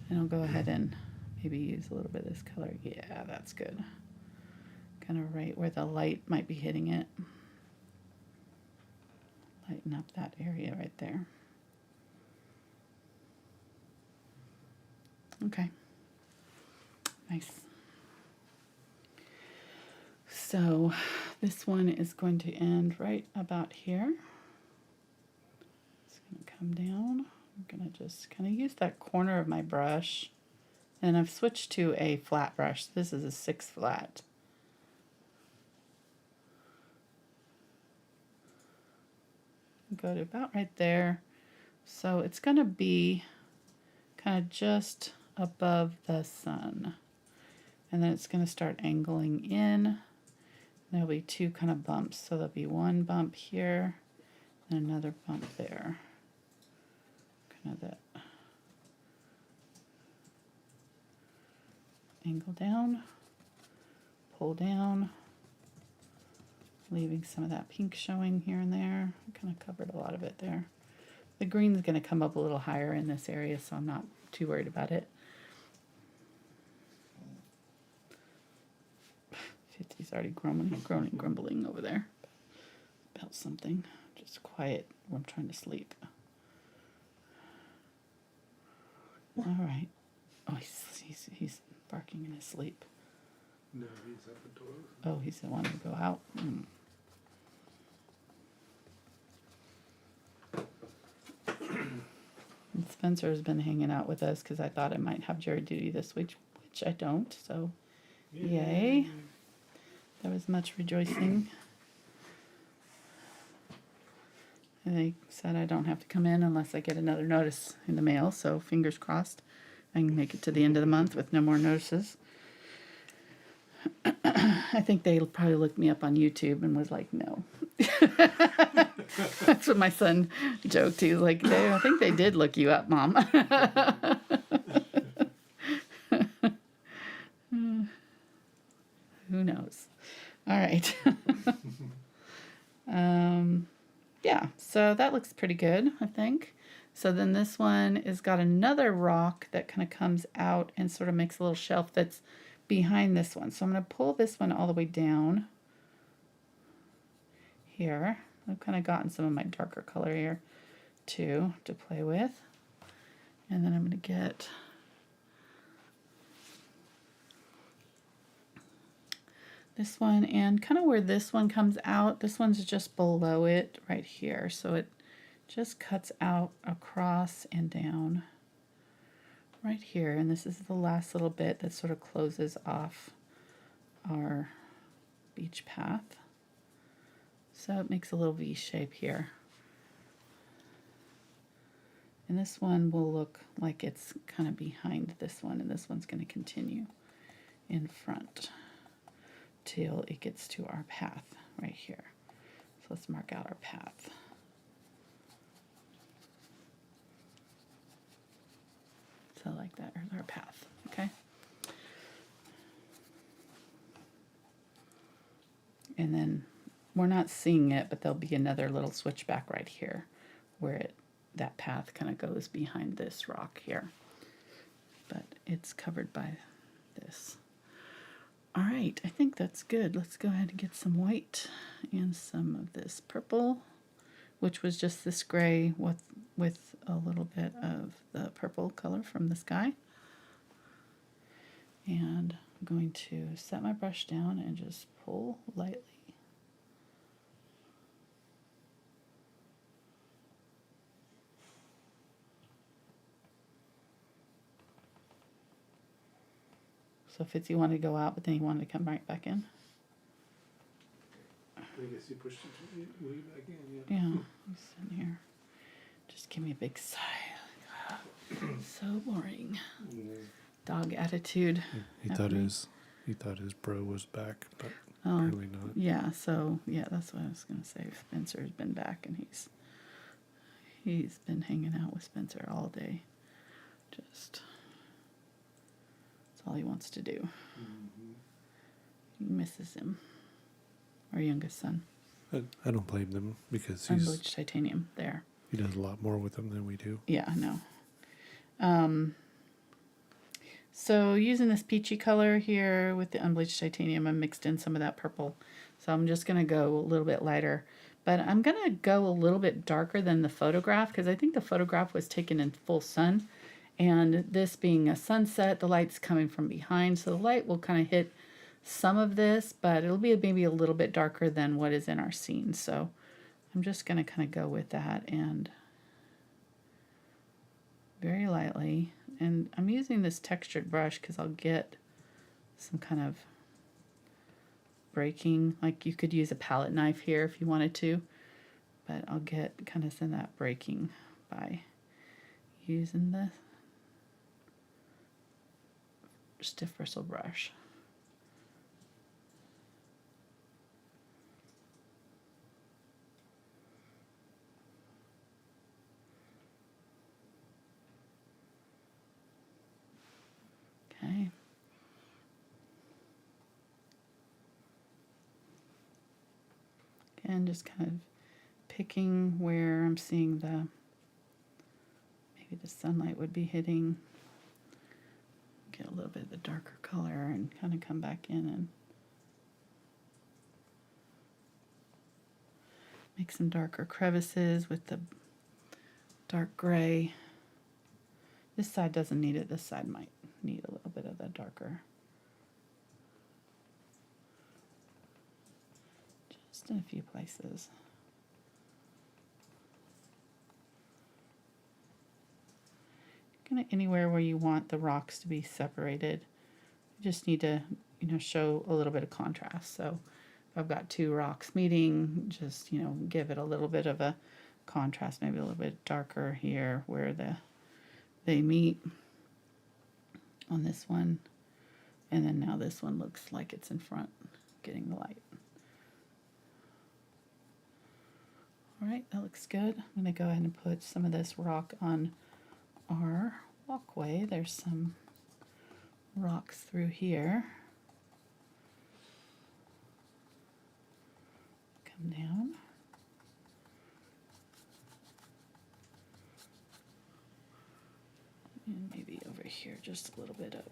And I'll go ahead and maybe use a little bit of this color. Yeah, that's good. Kind of right where the light might be hitting it. Lighten up that area right there. Okay. Nice. So this one is going to end right about here. It's going to come down. I'm going to just kind of use that corner of my brush. And I've switched to a flat brush. This is a 6 flat. Go to about right there. So it's going to be kind of just above the sun. And then it's going to start angling in. There'll be 2 kind of bumps. So there'll be 1 bump here and another bump there. Kind of that angle down, pull down, leaving some of that pink showing here and there. I kind of covered a lot of it there. The green is going to come up a little higher in this area, so I'm not too worried about it. 50's already groaning, grumbling over there about something. Just quiet when I'm trying to sleep. All right. Oh, he's barking in his sleep. No, he's at the door. Oh, he's wanting to go out. And Spencer has been hanging out with us because I thought I might have jury duty this week, which I don't. So, yay. There was much rejoicing. And they said I don't have to come in unless I get another notice in the mail. So, fingers crossed, I can make it to the end of the month with no more notices. I think they probably looked me up on YouTube and was like, no. That's what my son joked. He was like, I think they did look you up, Mom. Who knows? All right. Yeah, so that looks pretty good, I think. So then this one has got another rock that kind of comes out and sort of makes a little shelf that's behind this one. So I'm going to pull this one all the way down here. I've kind of gotten some of my darker color here too to play with. And then I'm going to get this one, and kind of where this one comes out, this one's just below it right here. So it just cuts out across and down right here. And this is the last little bit that sort of closes off our beach path. So it makes a little V shape here. And this one will look like it's kind of behind this one, and this one's going to continue in front till it gets to our path right here. So let's mark out our path. So like that is our path, okay? And then we're not seeing it, but there'll be another little switchback right here where that path kind of goes behind this rock here. But it's covered by this. All right, I think that's good. Let's go ahead and get some white and some of this purple, which was just this gray with a little bit of the purple color from the sky. And I'm going to set my brush down and just pull lightly. So Fitzy wanted to go out, but then he wanted to come right back in. I guess you pushed it way back in, Yeah, he's sitting here. Just give me a big sigh. So boring. Yeah. Dog attitude. He thought his bro was back, but Oh, apparently not. yeah, so yeah, that's what I was gonna say. Spencer's been back and he's been hanging out with Spencer all day. Just that's all he wants to do. He misses him. Our youngest son. I don't blame them because Unbleached Titanium there. he does a lot more with them than we do. Yeah, I know. So using this peachy color here with the Unbleached Titanium, I mixed in some of that purple. So I'm just going to go a little bit lighter. But I'm going to go a little bit darker than the photograph because I think the photograph was taken in full sun. And this being a sunset, the light's coming from behind. So the light will kind of hit some of this, but it'll be maybe a little bit darker than what is in our scene. So I'm just going to kind of go with that and very lightly. And I'm using this textured brush because I'll get some kind of breaking. Like you could use a palette knife here if you wanted to, but I'll get kind of some of that breaking by using the stiff bristle brush. Okay. Again, just kind of picking where I'm seeing maybe the sunlight would be hitting. Get a little bit of the darker color and kind of come back in and make some darker crevices with the dark gray. This side doesn't need it. This side might need a little bit of the darker. Just in a few places. Kind of anywhere where you want the rocks to be separated. You just need to, show a little bit of contrast. So if I've got two rocks meeting, just, give it a little bit of a contrast, maybe a little bit darker here where they meet on this one, and then now this one looks like it's in front getting the light. All right, that looks good. I'm going to go ahead and put some of this rock on our walkway. There's some rocks through here. Come down. And maybe over here, just a little bit up.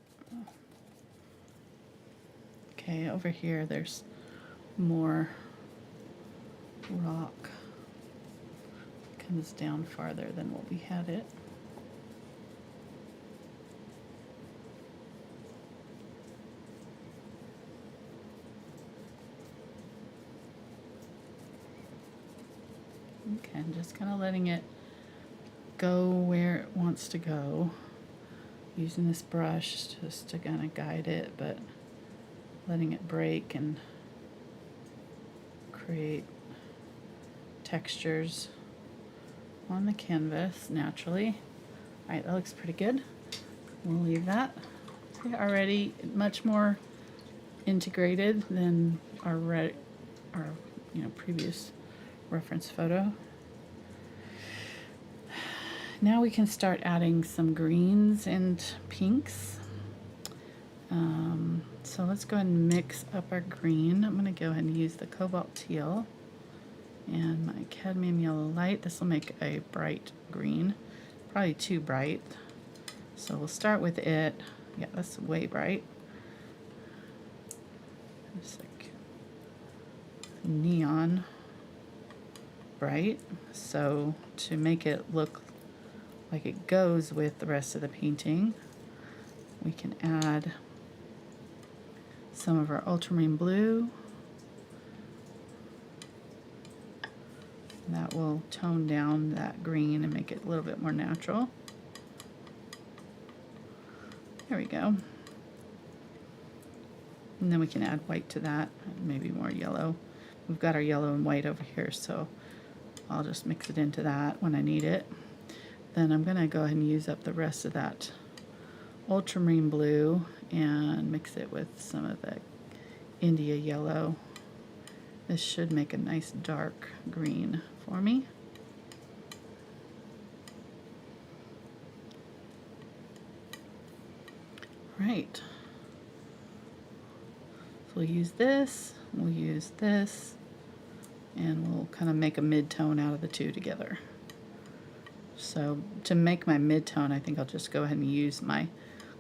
Okay, over here, there's more rock. Comes down farther than what we had it. Okay, I'm just kind of letting it go where it wants to go. Using this brush just to kind of guide it, but letting it break and create textures on the canvas naturally. All right, that looks pretty good. We'll leave that. See, already much more integrated than our previous reference photo. Now we can start adding some greens and pinks. So let's go ahead and mix up our green. I'm going to go ahead and use the Cobalt Teal and my Cadmium Yellow Light. This will make a bright green, probably too bright. So we'll start with it. Yeah, that's way bright. It's like neon bright. So to make it look like it goes with the rest of the painting, we can add some of our Ultramarine Blue. That will tone down that green and make it a little bit more natural. There we go. And then we can add white to that, maybe more yellow. We've got our yellow and white over here, so I'll just mix it into that when I need it. Then I'm going to go ahead and use up the rest of that Ultramarine Blue and mix it with some of the India Yellow. This should make a nice dark green for me. Right. So we'll use this, and we'll kind of make a mid-tone out of the two together. So to make my mid-tone, I think I'll just go ahead and use my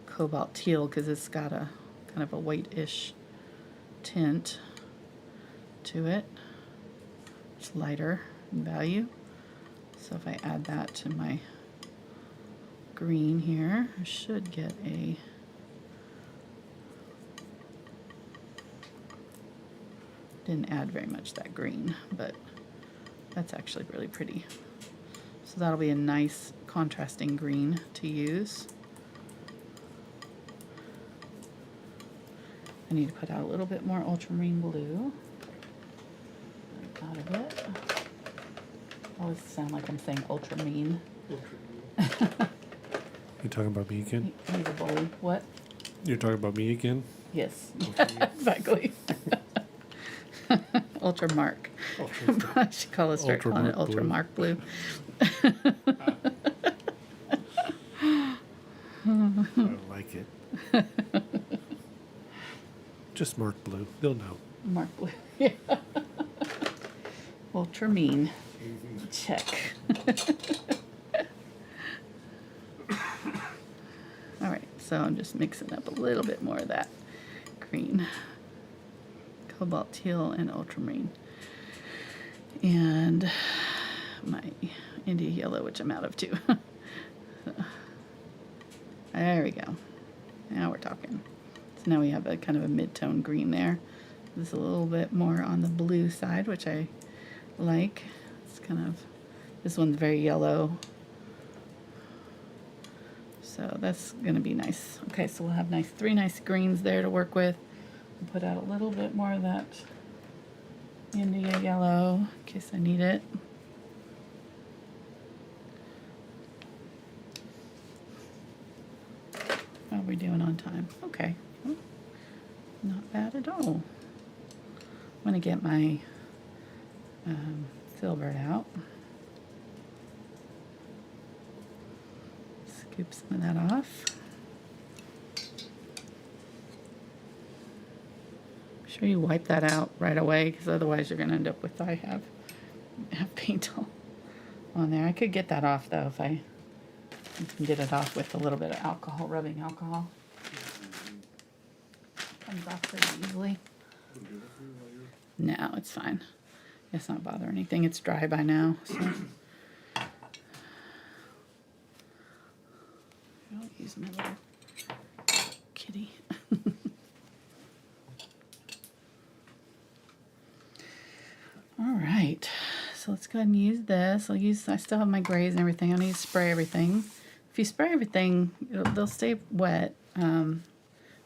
Cobalt Teal because it's got a kind of a white-ish tint to it. It's lighter in value. So if I add that to my green here, I should get a didn't add very much that green, but that's actually really pretty. So that'll be a nice contrasting green to use. I need to put out a little bit more Ultramarine Blue. Out of it. I always sound like I'm saying ultramarine. You talking about me again? Need a bowl. What? You're talking about me again? Yes, exactly. Ultramark. I should start calling it Ultramark Blue. I don't like it. Just mark blue. They'll know. Mark Blue. Yeah. Ultramarine. Check. All right, so I'm just mixing up a little bit more of that green. Cobalt Teal and Ultramarine. And my India Yellow, which I'm out of too. There we go. Now we're talking. So now we have a kind of a mid-tone green there. This is a little bit more on the blue side, which I like. It's kind of, this one's very yellow. So that's gonna be nice. Okay, so we'll have three nice greens there to work with. I'll put out a little bit more of that India Yellow in case I need it. How are we doing on time? Okay. Well, not bad at all. I'm going to get my Filbert out. Scoop some of that off. Be sure you wipe that out right away because otherwise you're going to end up with, I have paint all on there. I could get that off though if I can get it off with a little bit of alcohol, rubbing alcohol. Comes off pretty easily. No, it's fine. It's not bother anything. It's dry by now. So. I'll use my little kitty. All right. So let's go ahead and use this. I still have my grays and everything. I need to spray everything. If you spray everything, they'll stay wet.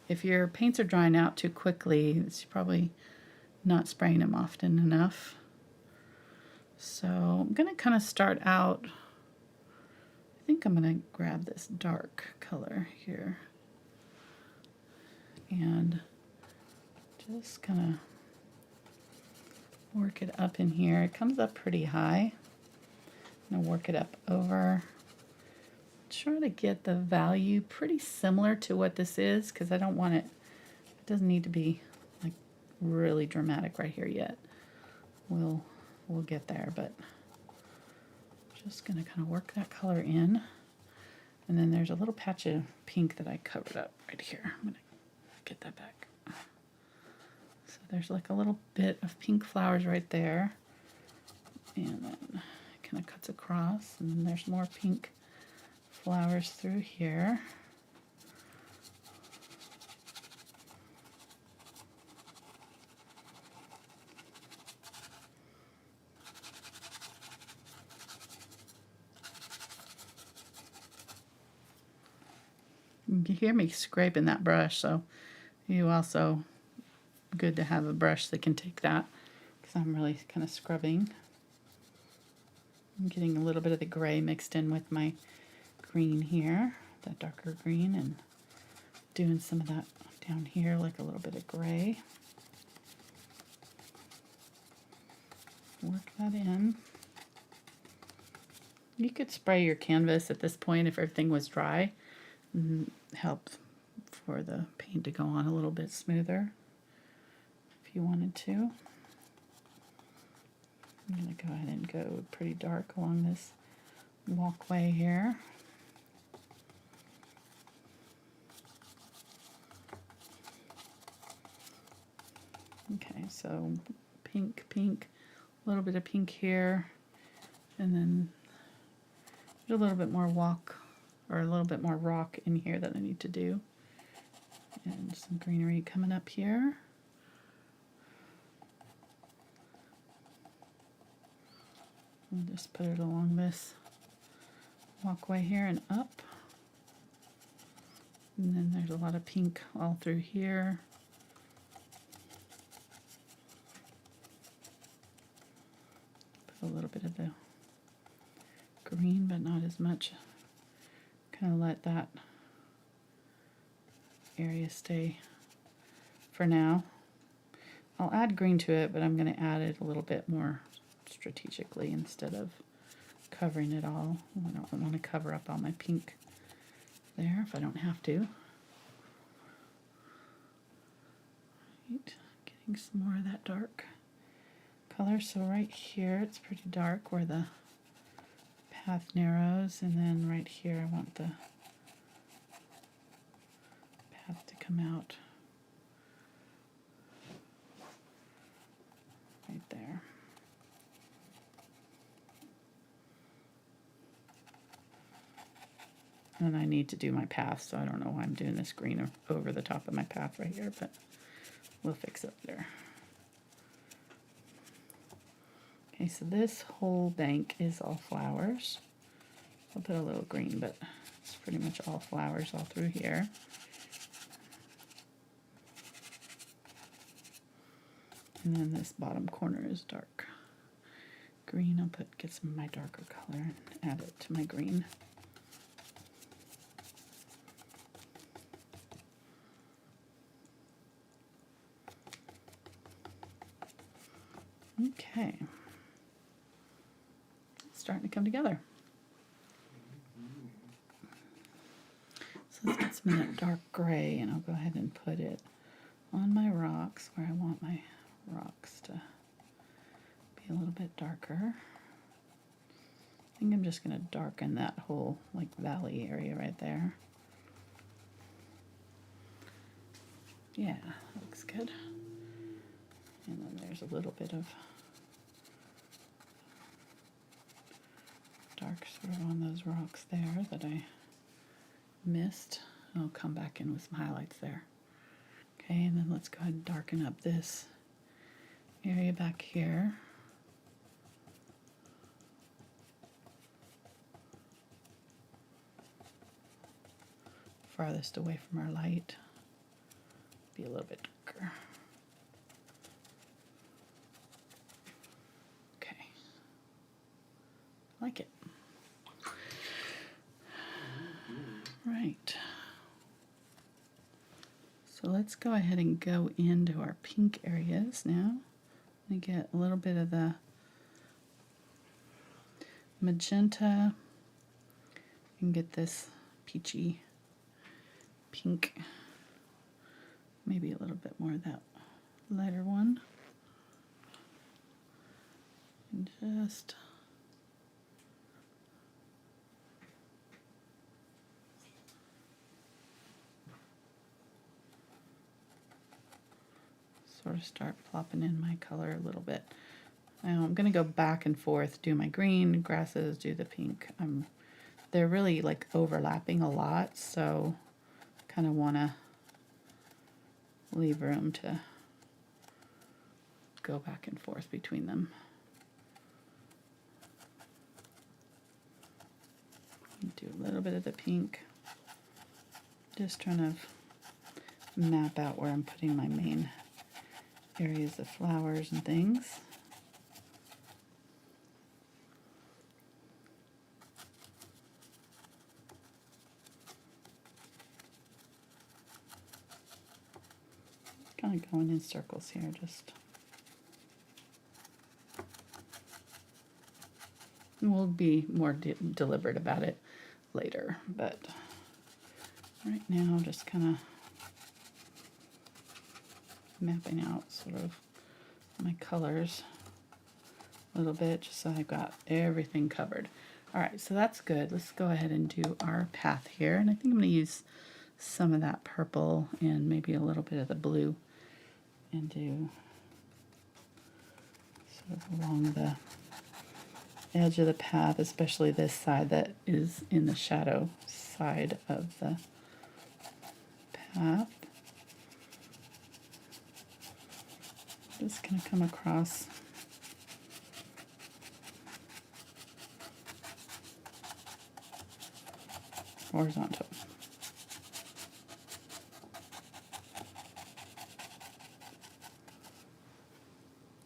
If your paints are drying out too quickly, it's probably not spraying them often enough. So I'm going to kind of start out, I think I'm going to grab this dark color here and just kind of work it up in here. It comes up pretty high. I'm going to work it up over. Try to get the value pretty similar to what this is because I don't want it doesn't need to be like really dramatic right here yet. We'll get there, but just gonna kind of work that color in. And then there's a little patch of pink that I covered up right here. I'm gonna get that back. So there's like a little bit of pink flowers right there. And then it kind of cuts across, and then there's more pink flowers through here. You can hear me scraping that brush, so you also good to have a brush that can take that, because I'm really kind of scrubbing. I'm getting a little bit of the gray mixed in with my green here, that darker green, and doing some of that down here, like a little bit of gray. Work that in. You could spray your canvas at this point if everything was dry. Help for the paint to go on a little bit smoother if you wanted to. I'm going to go ahead and go pretty dark along this walkway here. Okay, so pink, pink, a little bit of pink here, and then a little bit more a little bit more rock in here that I need to do. And some greenery coming up here. We'll just put it along this walkway here and up. And then there's a lot of pink all through here. Put a little bit of the green, but not as much. Kind of let that area stay for now. I'll add green to it, but I'm going to add it a little bit more strategically instead of covering it all. I don't want to cover up all my pink there if I don't have to. Right, getting some more of that dark color. So right here it's pretty dark where the path narrows, and then right here I want the path to come out right there. And I need to do my path, so I don't know why I'm doing this green over the top of my path right here, but we'll fix it there. Okay, so this whole bank is all flowers. I'll put a little green, but it's pretty much all flowers all through here. And then this bottom corner is dark green. I'll get some of my darker color and add it to my green. Okay. It's starting to come together. So let's get some of that dark gray, and I'll go ahead and put it on my rocks where I want my rocks to be a little bit darker. I think I'm just going to darken that whole like valley area right there. Yeah, that looks good. And then there's a little bit of dark sort of on those rocks there that I missed. I'll come back in with some highlights there. Okay, and then let's go ahead and darken up this area back here. Farthest away from our light. Be a little bit darker. Okay. Like it. Right. So let's go ahead and go into our pink areas now. We get a little bit of the magenta. You can get this peachy pink. Maybe a little bit more of that lighter one. And just sort of start plopping in my color a little bit. Now I'm going to go back and forth, do my green grasses, do the pink. They're really like overlapping a lot, so kind of want to leave room to go back and forth between them. Do a little bit of the pink, just trying to map out where I'm putting my main areas of flowers and things. Kind of going in circles here, just. And we'll be more deliberate about it later, but right now just kind of mapping out sort of my colors a little bit, just so I've got everything covered. All right, so that's good. Let's go ahead and do our path here, and I think I'm going to use some of that purple and maybe a little bit of the blue and do sort of along the edge of the path, especially this side that is in the shadow side of the path. Just going to come across horizontal.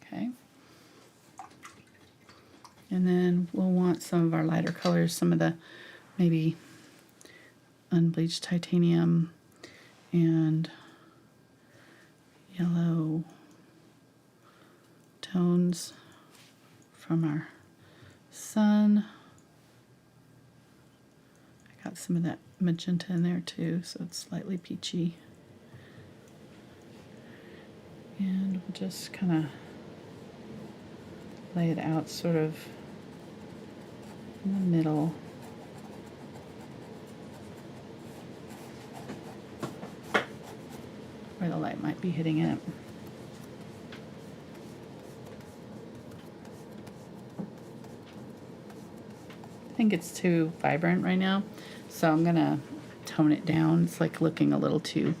Okay. And then we'll want some of our lighter colors, some of the maybe Unbleached Titanium and yellow tones from our sun. I got some of that magenta in there too, so it's slightly peachy. And we'll just kind of lay it out sort of in the middle. Where the light might be hitting it. I think it's too vibrant right now, so I'm gonna tone it down. It's like looking a little too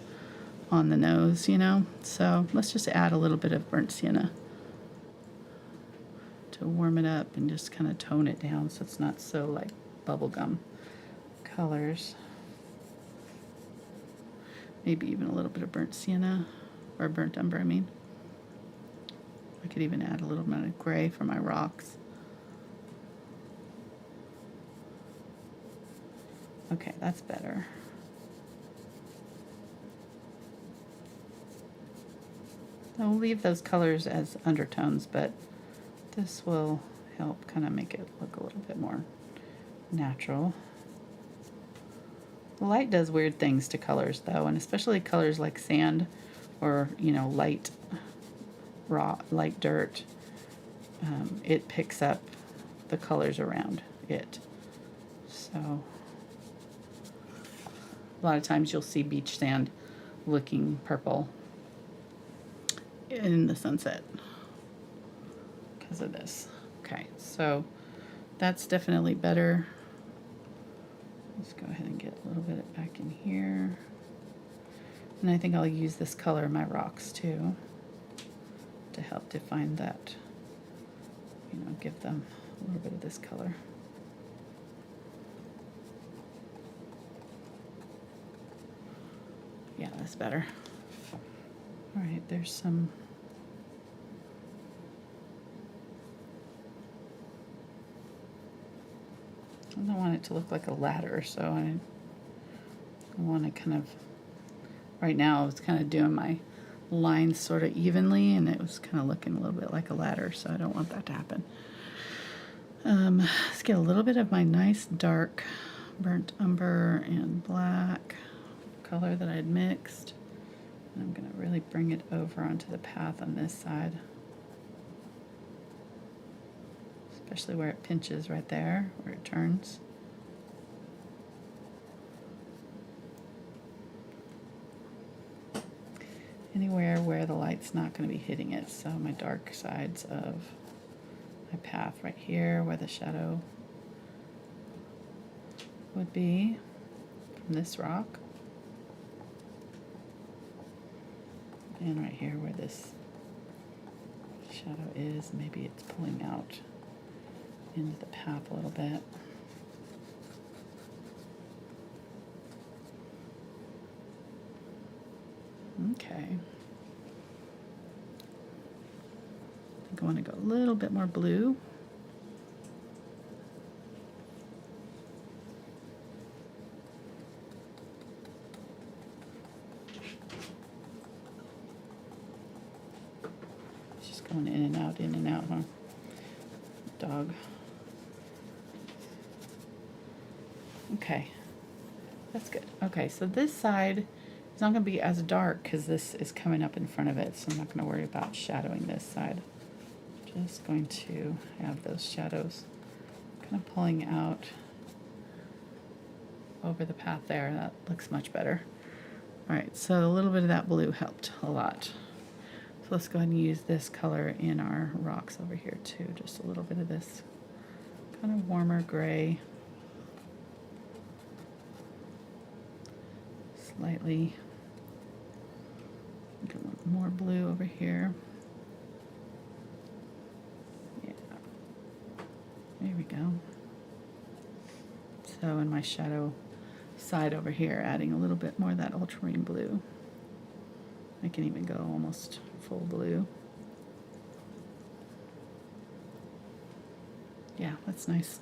on the nose, you know? So let's just add a little bit of burnt sienna to warm it up and just kind of tone it down so it's not so like bubblegum colors. Maybe even a little bit of burnt sienna, or burnt umber, I mean. I could even add a little bit of gray for my rocks. Okay, that's better. I'll leave those colors as undertones, but this will help kind of make it look a little bit more natural. The light does weird things to colors though, and especially colors like sand or, you know, light light dirt. It picks up the colors around it. So a lot of times you'll see beach sand looking purple in the sunset because of this. Okay, so that's definitely better. Let's go ahead and get a little bit back in here. And I think I'll use this color in my rocks too to help define that, you know, give them a little bit of this color. Yeah, that's better. All right, there's some I don't want it to look like a ladder, so I want to kind of, right now I was kind of doing my lines sort of evenly, and it was kind of looking a little bit like a ladder, so I don't want that to happen. Let's get a little bit of my nice dark burnt umber and black color that I had mixed, and I'm going to really bring it over onto the path on this side, especially where it pinches right there, where it turns. Anywhere where the light's not going to be hitting it, so my dark sides of my path right here where the shadow would be from this rock, and right here where this shadow is, maybe it's pulling out into the path a little bit. Okay. I think I want to go a little bit more blue. It's just going in and out, huh? Dog. Okay, that's good. Okay, so this side is not going to be as dark because this is coming up in front of it, so I'm not going to worry about shadowing this side. Just going to have those shadows kind of pulling out over the path there. That looks much better. All right, so a little bit of that blue helped a lot. So let's go ahead and use this color in our rocks over here too. Just a little bit of this kind of warmer gray. Slightly. Get a little more blue over here. Yeah. There we go. So in my shadow side over here, adding a little bit more of that ultramarine blue. I can even go almost full blue. Yeah, that's nice.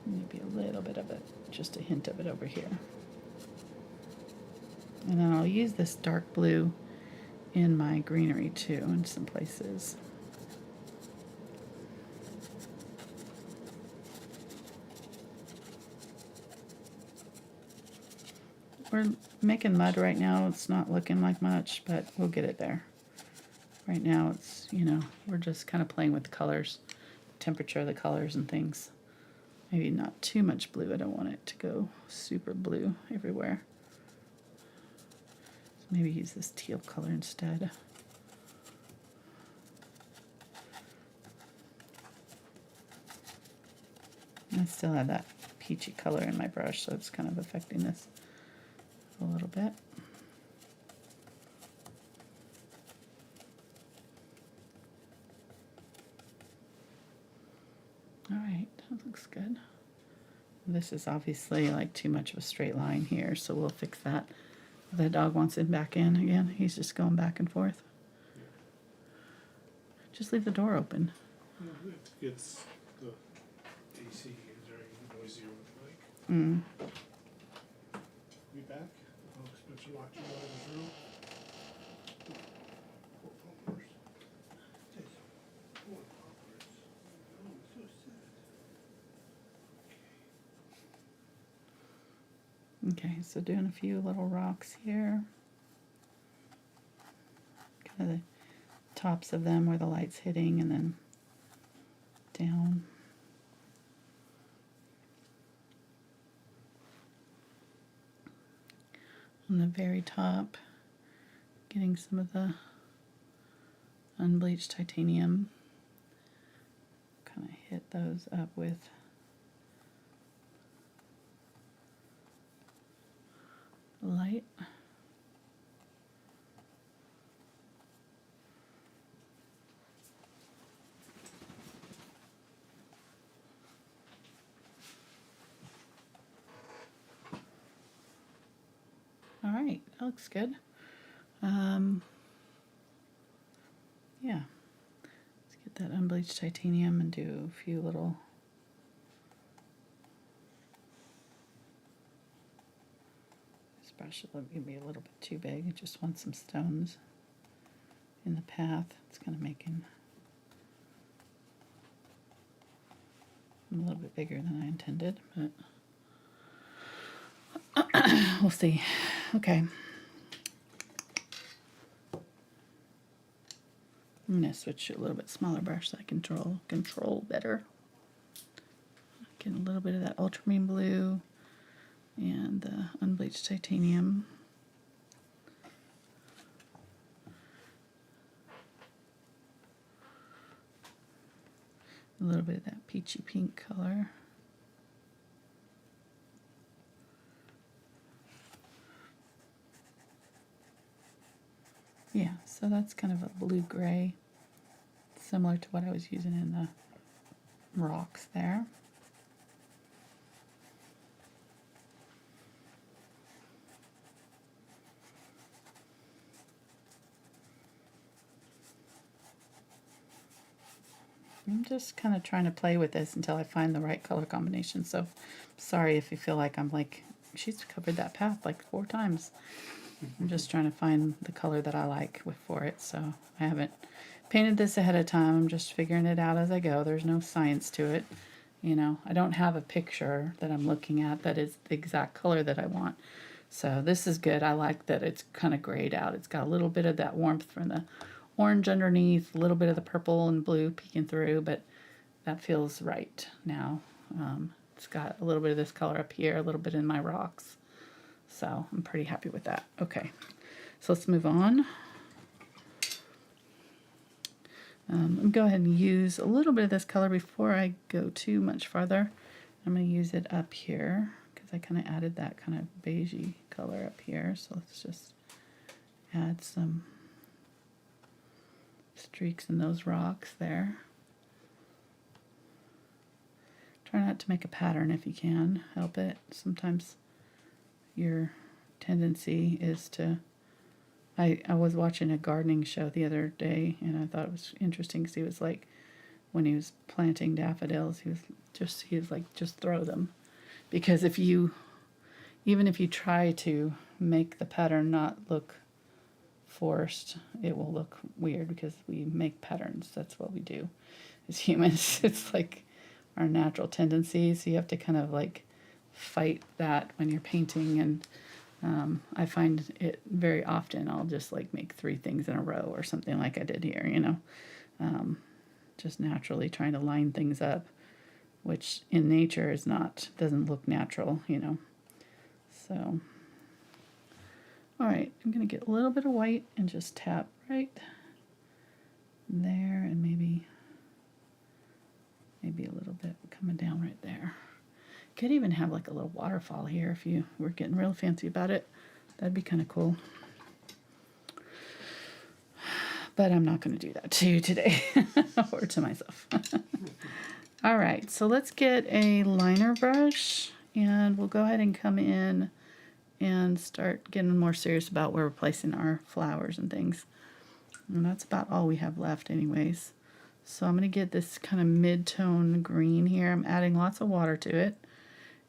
Maybe a little bit of it, just a hint of it over here. And then I'll use this dark blue in my greenery too, in some places. We're making mud right now. It's not looking like much, but we'll get it there. Right now it's, you know, we're just kind of playing with the colors, temperature of the colors and things. Maybe not too much blue. I don't want it to go super blue everywhere. So maybe use this teal color instead. I still have that peachy color in my brush, so it's kind of affecting this a little bit. All right, that looks good. This is obviously like too much of a straight line here, so we'll fix that. The dog wants it back in again. He's just going back and forth. Just leave the door open. It's the AC is very noisy over the mic. Be back. I'll expect you locked you out of the room. Okay, so doing a few little rocks here. Kind of the tops of them where the light's hitting, and then down. On the very top, getting some of the unbleached titanium. Kind of hit those up with light. All right, that looks good. Yeah, let's get that unbleached titanium and do a few little brush. It may be a little bit too big. I just want some stones in the path. It's kind of making them a little bit bigger than I intended, but we'll see. Okay. I'm going to switch to a little bit smaller brush so I can control better. Get a little bit of that ultramarine blue and the unbleached titanium. A little bit of that peachy pink color. Yeah, so that's kind of a blue-gray, similar to what I was using in the rocks there. I'm just kind of trying to play with this until I find the right color combination. So sorry if you feel like I'm like, she's covered that path like 4 times. I'm just trying to find the color that I like for it. So I haven't painted this ahead of time. I'm just figuring it out as I go. There's no science to it. You know, I don't have a picture that I'm looking at that is the exact color that I want. So this is good. I like that it's kind of grayed out. It's got a little bit of that warmth from the orange underneath, a little bit of the purple and blue peeking through, but that feels right now. It's got a little bit of this color up here, a little bit in my rocks. So I'm pretty happy with that. Okay, so let's move on. I'm go ahead and use a little bit of this color before I go too much farther. I'm going to use it up here because I kind of added that kind of beigey color up here. So let's just add some streaks in those rocks there. Try not to make a pattern if you can help it. Sometimes your tendency is to... I was watching a gardening show the other day, and I thought it was interesting because he was like, when he was planting daffodils, he was like, just throw them. Because even if you try to make the pattern not look forced, it will look weird because we make patterns. That's what we do as humans. It's like our natural tendency, so you have to kind of like fight that when you're painting. And I find it very often I'll just like make 3 things in a row or something like I did here, you know, just naturally trying to line things up, which in nature doesn't look natural, you know. So, all right, I'm going to get a little bit of white and just tap right there, and maybe a little bit coming down right there. Could even have like a little waterfall here if you were getting real fancy about it. That'd be kind of cool. But I'm not going to do that to you today or to myself. All right, so let's get a liner brush and we'll go ahead and come in and start getting more serious about where we're placing our flowers and things. And that's about all we have left anyways. So I'm going to get this kind of mid-tone green here. I'm adding lots of water to it.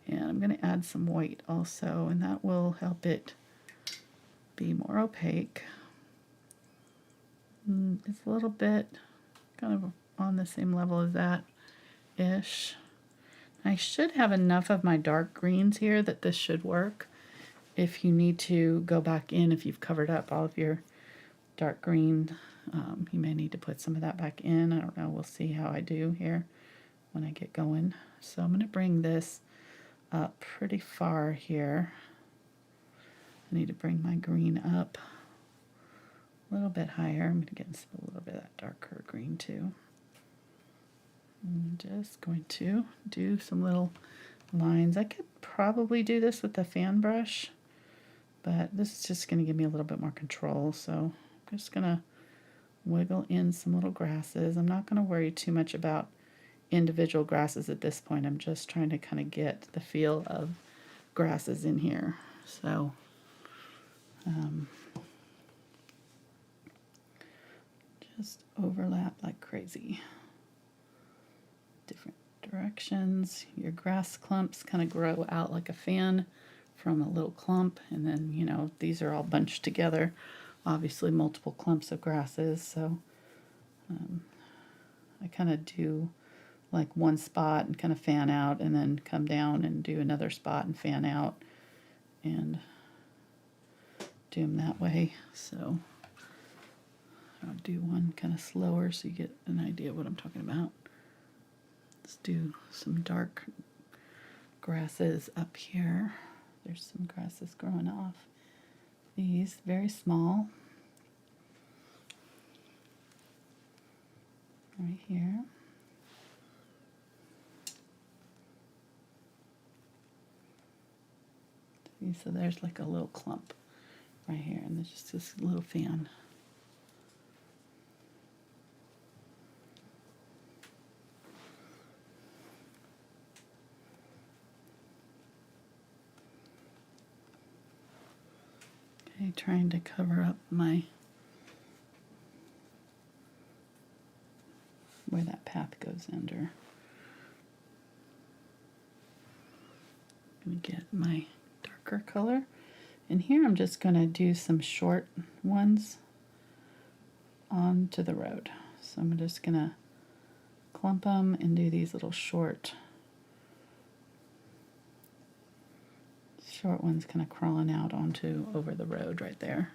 And I'm going to add some white also, and that will help it be more opaque. It's a little bit kind of on the same level as that-ish. I should have enough of my dark greens here that this should work. If you need to go back in, if you've covered up all of your dark green, you may need to put some of that back in. I don't know. We'll see how I do here when I get going. So I'm going to bring this up pretty far here. I need to bring my green up a little bit higher. I'm going to get a little bit of that darker green too. I'm just going to do some little lines. I could probably do this with the fan brush, but this is just going to give me a little bit more control. So I'm just going to wiggle in some little grasses. I'm not going to worry too much about individual grasses at this point. I'm just trying to kind of get the feel of grasses in here. So just overlap like crazy. Different directions. Your grass clumps kind of grow out like a fan from a little clump, and then, you know, these are all bunched together. Obviously multiple clumps of grasses, so I kind of do like one spot and kind of fan out, and then come down and do another spot and fan out, and do them that way. So I'll do one kind of slower so you get an idea of what I'm talking about. Let's do some dark grasses up here. There's some grasses growing off these, very small. Right here. See, so there's like a little clump right here, and there's just this little fan. Okay, trying to cover up my where that path goes under. I'm gonna get my darker color. And here I'm just gonna do some short ones onto the road. So I'm just gonna clump them and do these little short ones kind of crawling out onto over the road right there,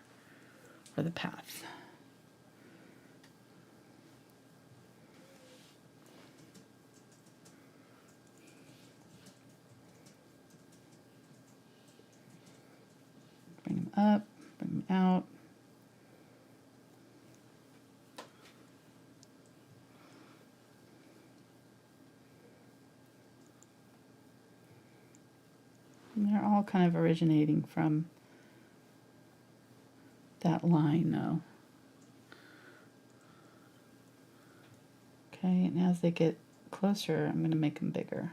or the path. Bring them up, bring them out. And they're all kind of originating from that line, though. Okay, and as they get closer, I'm going to make them bigger.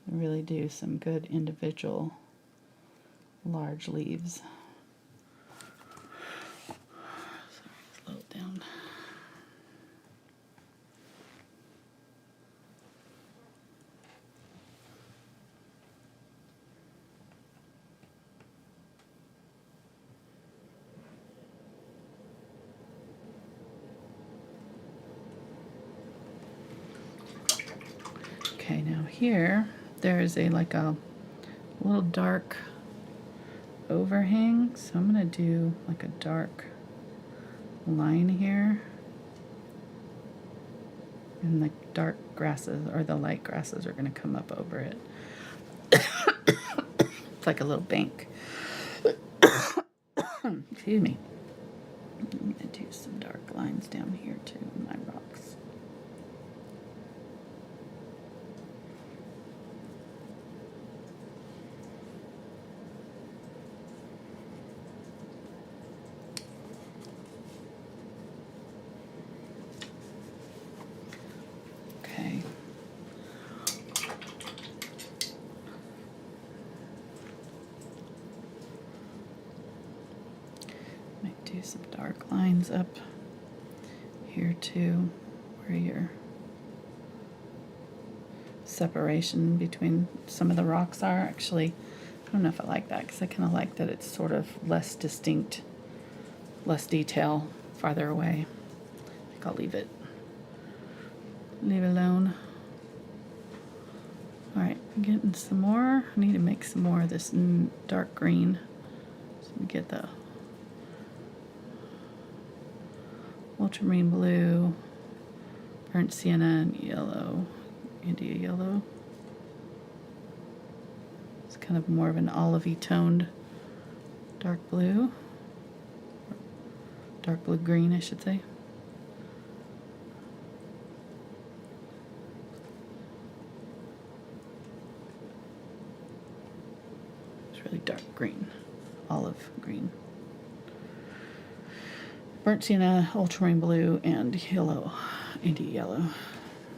Really do some good individual large leaves. Sorry, slow it down. Okay, now here there is a like a little dark overhang, so I'm going to do like a dark line here, and the dark grasses or the light grasses are going to come up over it. It's like a little bank. Excuse me. I'm going to do some dark lines down here too in my rocks. Some dark lines up here too, where your separation between some of the rocks are. Actually, I don't know if I like that, because I kind of like that it's sort of less distinct, less detail farther away. I think I'll leave it alone. Alright, I'm getting some more. I need to make some more of this dark green. So we get the Ultramarine Blue, burnt sienna, and yellow, India yellow. It's kind of more of an olivey toned dark blue. Dark blue green, I should say. It's really dark green, olive green. Burnt sienna, ultramarine blue, and yellow, India yellow.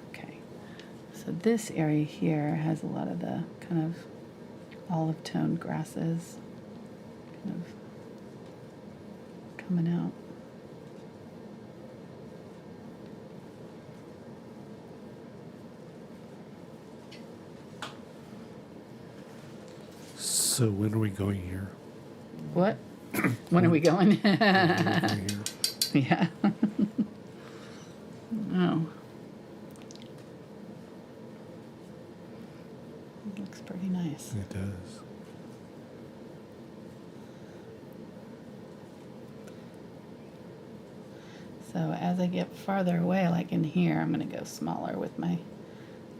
Okay, so this area here has a lot of the kind of olive toned grasses kind of coming out. So when are we going here? What? When are we going? When are we going here? Yeah. Oh. It looks pretty nice. It does. So as I get farther away, like in here, I'm going to go smaller with my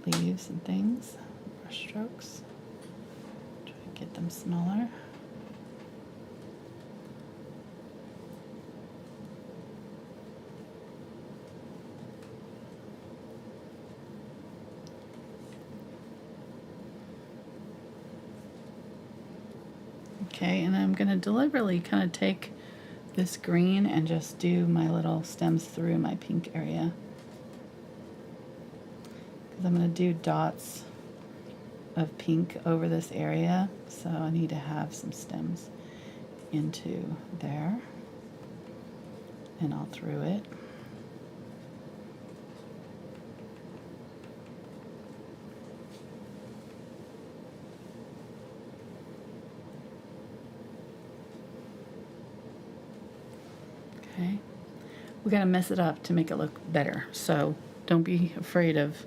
leaves and things, brush strokes. Try to get them smaller. Okay, and I'm going to deliberately kind of take this green and just do my little stems through my pink area. Because I'm going to do dots of pink over this area, so I need to have some stems into there and all through it. we got to mess it up to make it look better. So don't be afraid of,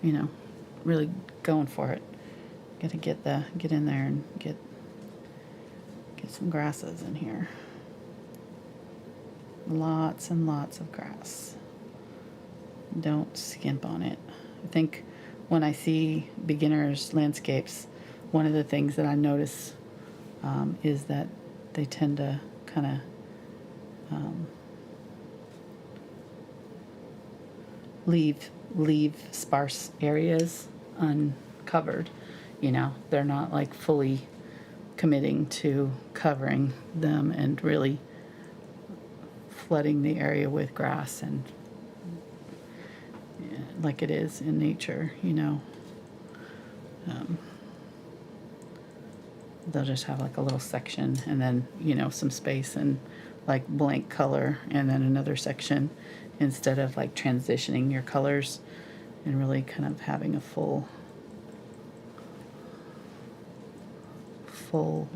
you know, really going for it. Got to get in there and get some grasses in here. Lots and lots of grass. Don't skimp on it. I think when I see beginners landscapes, one of the things that I notice is that they tend to kind of leave sparse areas uncovered. You know, they're not like fully committing to covering them and really flooding the area with grass and like it is in nature, you know. They'll just have like a little section and then, you know, some space and like blank color and then another section, instead of like transitioning your colors and really kind of having a full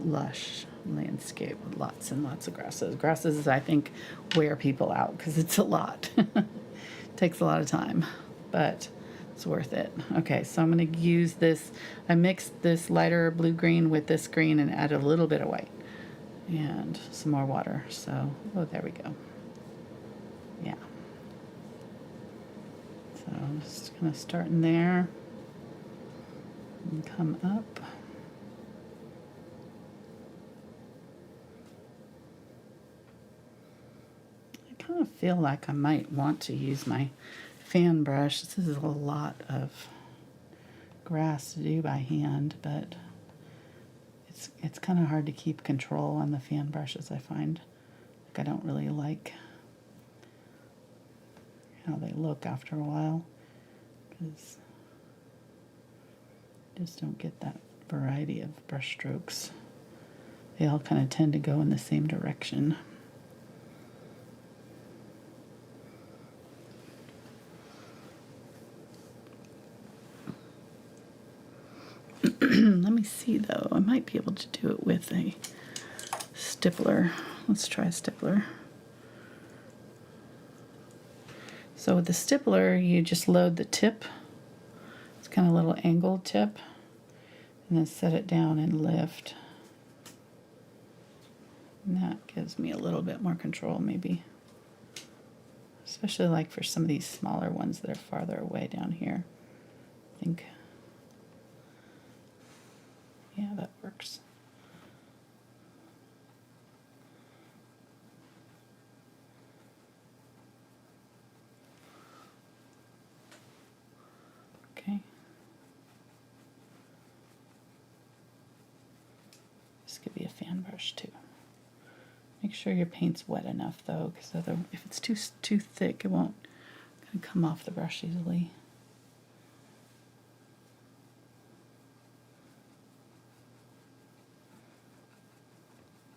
lush landscape with lots and lots of grasses. Grasses, I think, wear people out because it's a lot. Takes a lot of time, but it's worth it. Okay, so I'm going to use this. I mixed this lighter blue-green with this green and added a little bit of white and some more water. So, oh, there we go. Yeah. So I'm just going to start in there and come up. I kind of feel like I might want to use my fan brush. This is a lot of grass to do by hand, but it's kind of hard to keep control on the fan brushes. I find like I don't really like how they look after a while because I just don't get that variety of brush strokes. They all kind of tend to go in the same direction. Let me see though, I might be able to do it with a stippler. Let's try a stippler. So with the stippler, you just load the tip. It's kind of a little angled tip, and then set it down and lift. And that gives me a little bit more control maybe. Especially like for some of these smaller ones that are farther away down here. I think, yeah, that works. Okay. This could be a fan brush too. Make sure your paint's wet enough though, because if it's too thick, it won't come off the brush easily.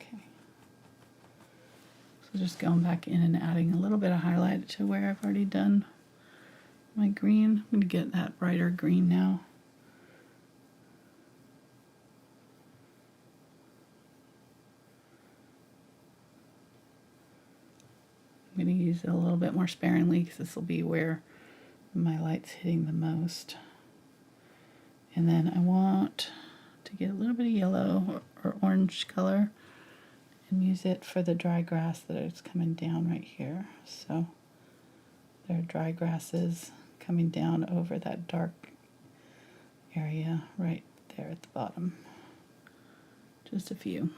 Okay. So just going back in and adding a little bit of highlight to where I've already done my green. I'm going to get that brighter green now. I'm going to use it a little bit more sparingly because this will be where my light's hitting the most. And then I want to get a little bit of yellow or orange color and use it for the dry grass that is coming down right here. So there are dry grasses coming down over that dark area right there at the bottom. Just a few.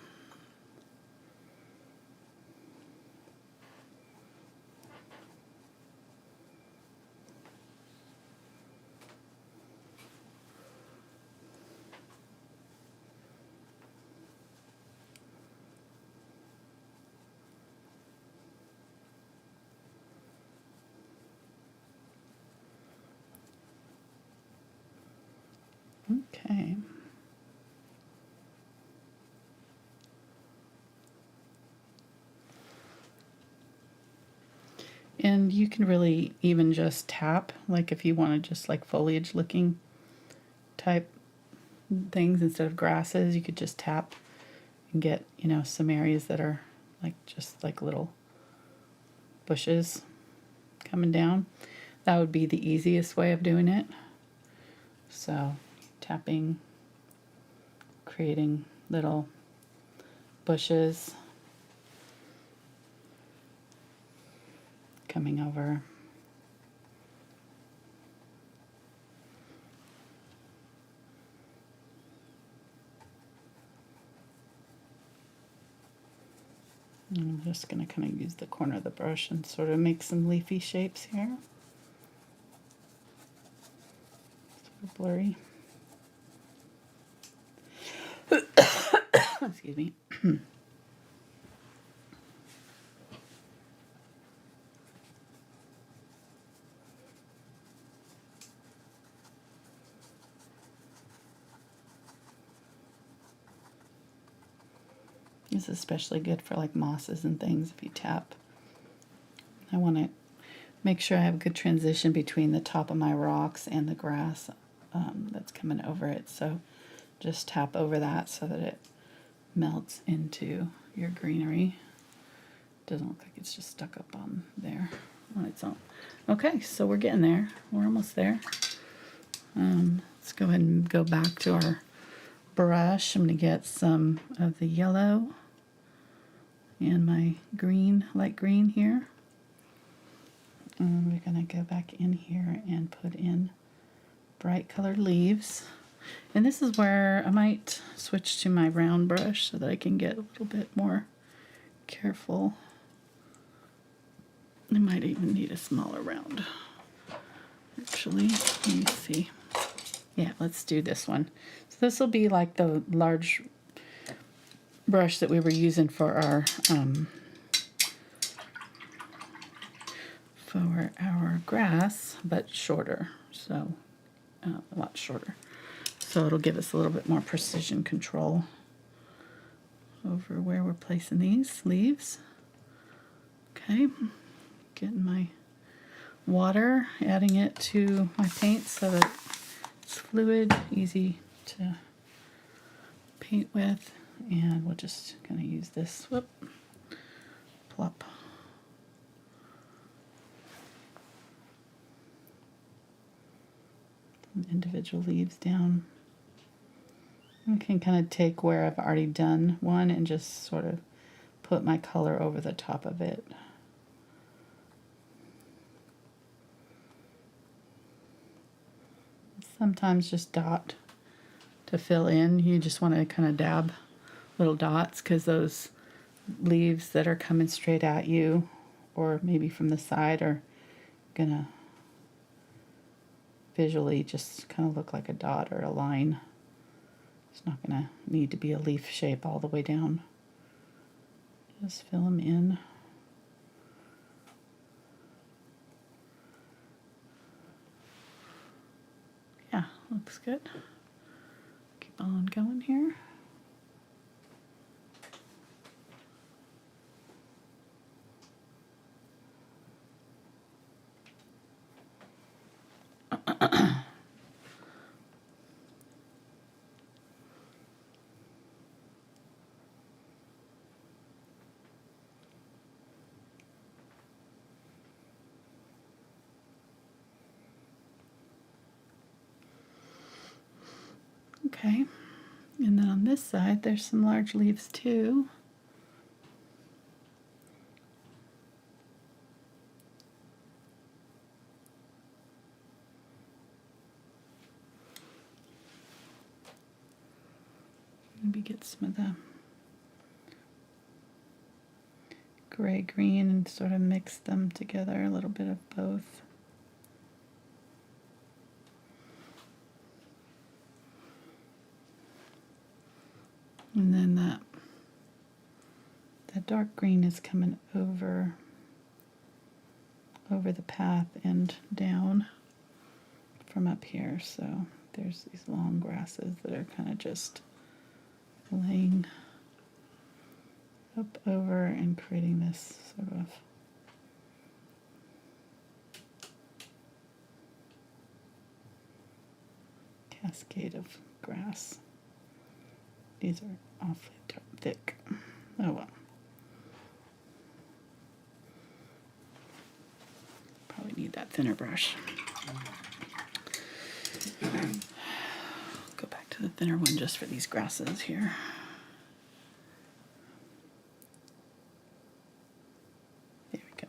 Okay. And you can really even just tap, like if you want to just like foliage looking type things instead of grasses, you could just tap and get, you know, some areas that are like just like little bushes coming down. That would be the easiest way of doing it. So tapping, creating little bushes, coming over. I'm just going to kind of use the corner of the brush and sort of make some leafy shapes here. Sort of blurry. Excuse me. It's especially good for like mosses and things if you tap. I want to make sure I have a good transition between the top of my rocks and the grass that's coming over it. So just tap over that so that it melts into your greenery. Doesn't look like it's just stuck up on there on its own. Okay, so we're getting there. We're almost there. Let's go ahead and go back to our brush. I'm going to get some of the yellow and my green, light green here. And we're going to go back in here and put in bright colored leaves. And this is where I might switch to my round brush so that I can get a little bit more careful. I might even need a smaller round. Actually, let me see. Yeah, let's do this one. So this will be like the large brush that we were using for our grass, but shorter. So a lot shorter. So it'll give us a little bit more precision control over where we're placing these leaves. Okay, getting my water, adding it to my paint so that it's fluid, easy to paint with, and we'll just kind of use this, whoop, plop. Individual leaves down. I can kind of take where I've already done one and just sort of put my color over the top of it. Sometimes just dot to fill in. You just want to kind of dab little dots because those leaves that are coming straight at you or maybe from the side are gonna visually just kind of look like a dot or a line. It's not going to need to be a leaf shape all the way down. Just fill them in. Yeah, looks good. Keep on going here. Okay, and then on this side there's some large leaves too. Maybe get some of the gray green and sort of mix them together, a little bit of both. And then that dark green is coming over the path and down from up here. So there's these long grasses that are kind of just laying up over and creating this sort of cascade of grass. These are awfully thick. Oh well. need that thinner brush. Go back to the thinner one just for these grasses here. There we go.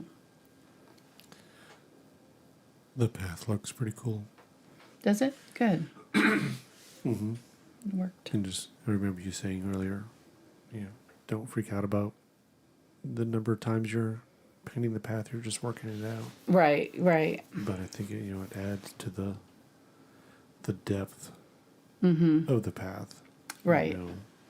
The path looks pretty cool. Does it? Good. Mm-hmm. It worked. And just, I remember you saying earlier, don't freak out about the number of times you're painting the path, you're just working it out. Right, right. But I think it adds to the depth of the path. Right.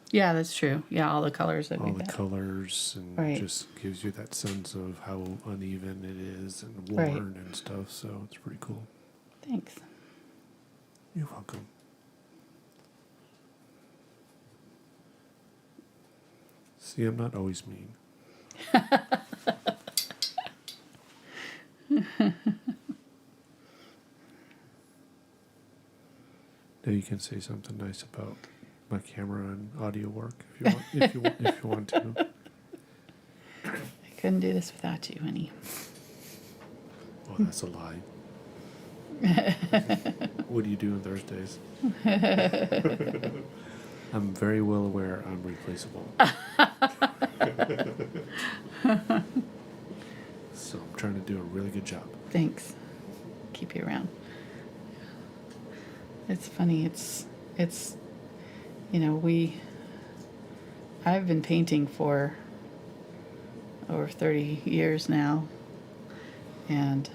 Yeah, that's true. Yeah, all the colors that all we the got. colors, and Right. just gives you that sense of how uneven it is and worn and stuff. So it's pretty cool. Thanks. You're welcome. See, I'm not always mean. Now you can say something nice about my camera and audio work if you want. If you want to. I couldn't do this without you, honey. Well, that's a lie. What do you do on Thursdays? I'm very well aware I'm replaceable. So I'm trying to do a really good job. Thanks. Keep you around. It's funny. It's I've been painting for over 30 years now, and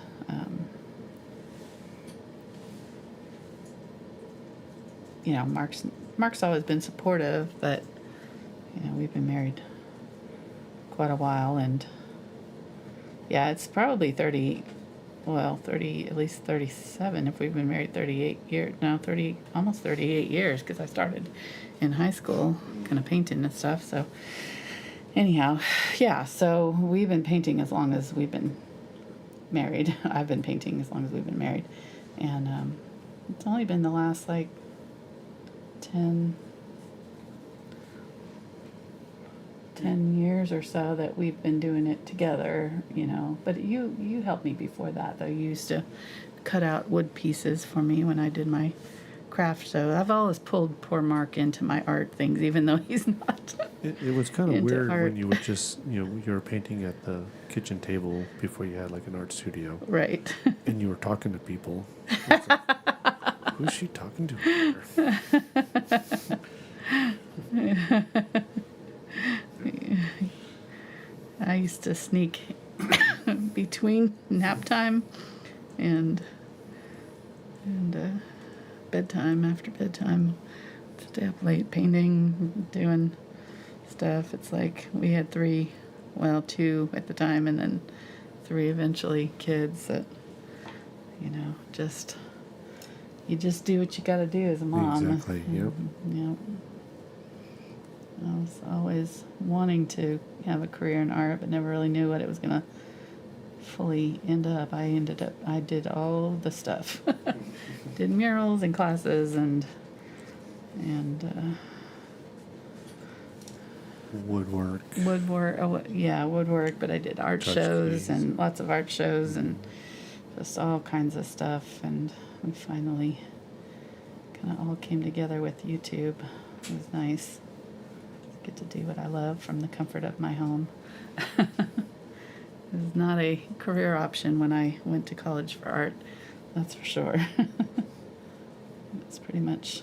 Mark's always been supportive, but we've been married quite a while, and yeah, it's probably 30, at least 37 if we've been married 38 years, no, 30, almost 38 years, because I started in high school kind of painting and stuff. So anyhow, yeah, so we've been painting as long as we've been married. I've been painting as long as we've been married, and it's only been the last 10 years or so that we've been doing it together, but you helped me before that, though. You used to cut out wood pieces for me when I did my craft show. I've always pulled poor Mark into my art things, even though he's not. It was kind of into weird art. when you would just, you were painting at the kitchen table before you had an art studio. Right. And you were talking to people. It's like, who's she talking to here? I used to sneak between nap time and bedtime, after bedtime, stay up late painting, doing stuff. It's like we had 2 at the time, and then 3 eventually kids that, you just do what you got to do as a mom. Exactly, yep. Yep. I was always wanting to have a career in art, but never really knew what it was going to fully end up. I did all the stuff. Did murals and classes and woodwork. Woodwork, but I did art Touch shows things. and lots of art shows and just all kinds of stuff, and we finally kind of all came together with YouTube. It was nice. Get to do what I love from the comfort of my home. It was not a career option when I went to college for art, that's for sure. It's pretty much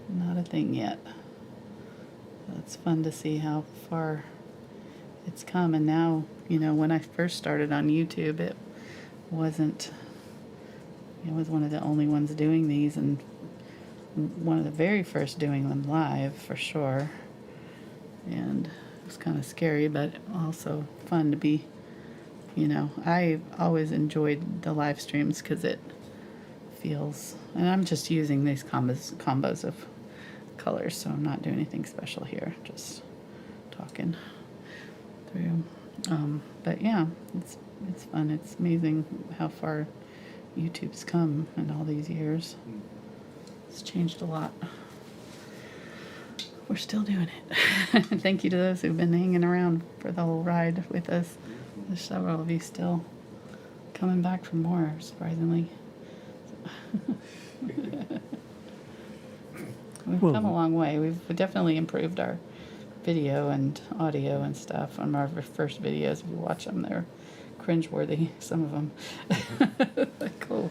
not a thing yet. It's fun to see how far it's come, and now, when I first started on YouTube, it was one of the only ones doing these, and one of the very first doing them live, for sure. And it was kind of scary, but also fun to be, I always enjoyed the live streams because it feels, and I'm just using these combos of colors, so I'm not doing anything special here, just talking through. But yeah, it's fun. It's amazing how far YouTube's come in all these years. It's changed a lot. We're still doing it. Thank you to those who've been hanging around for the whole ride with us. There's several of you still coming back for more, surprisingly. We've Well, come a long way. We've definitely improved our video and audio and stuff on our first videos. If you watch them, they're cringeworthy, some of them. Cool.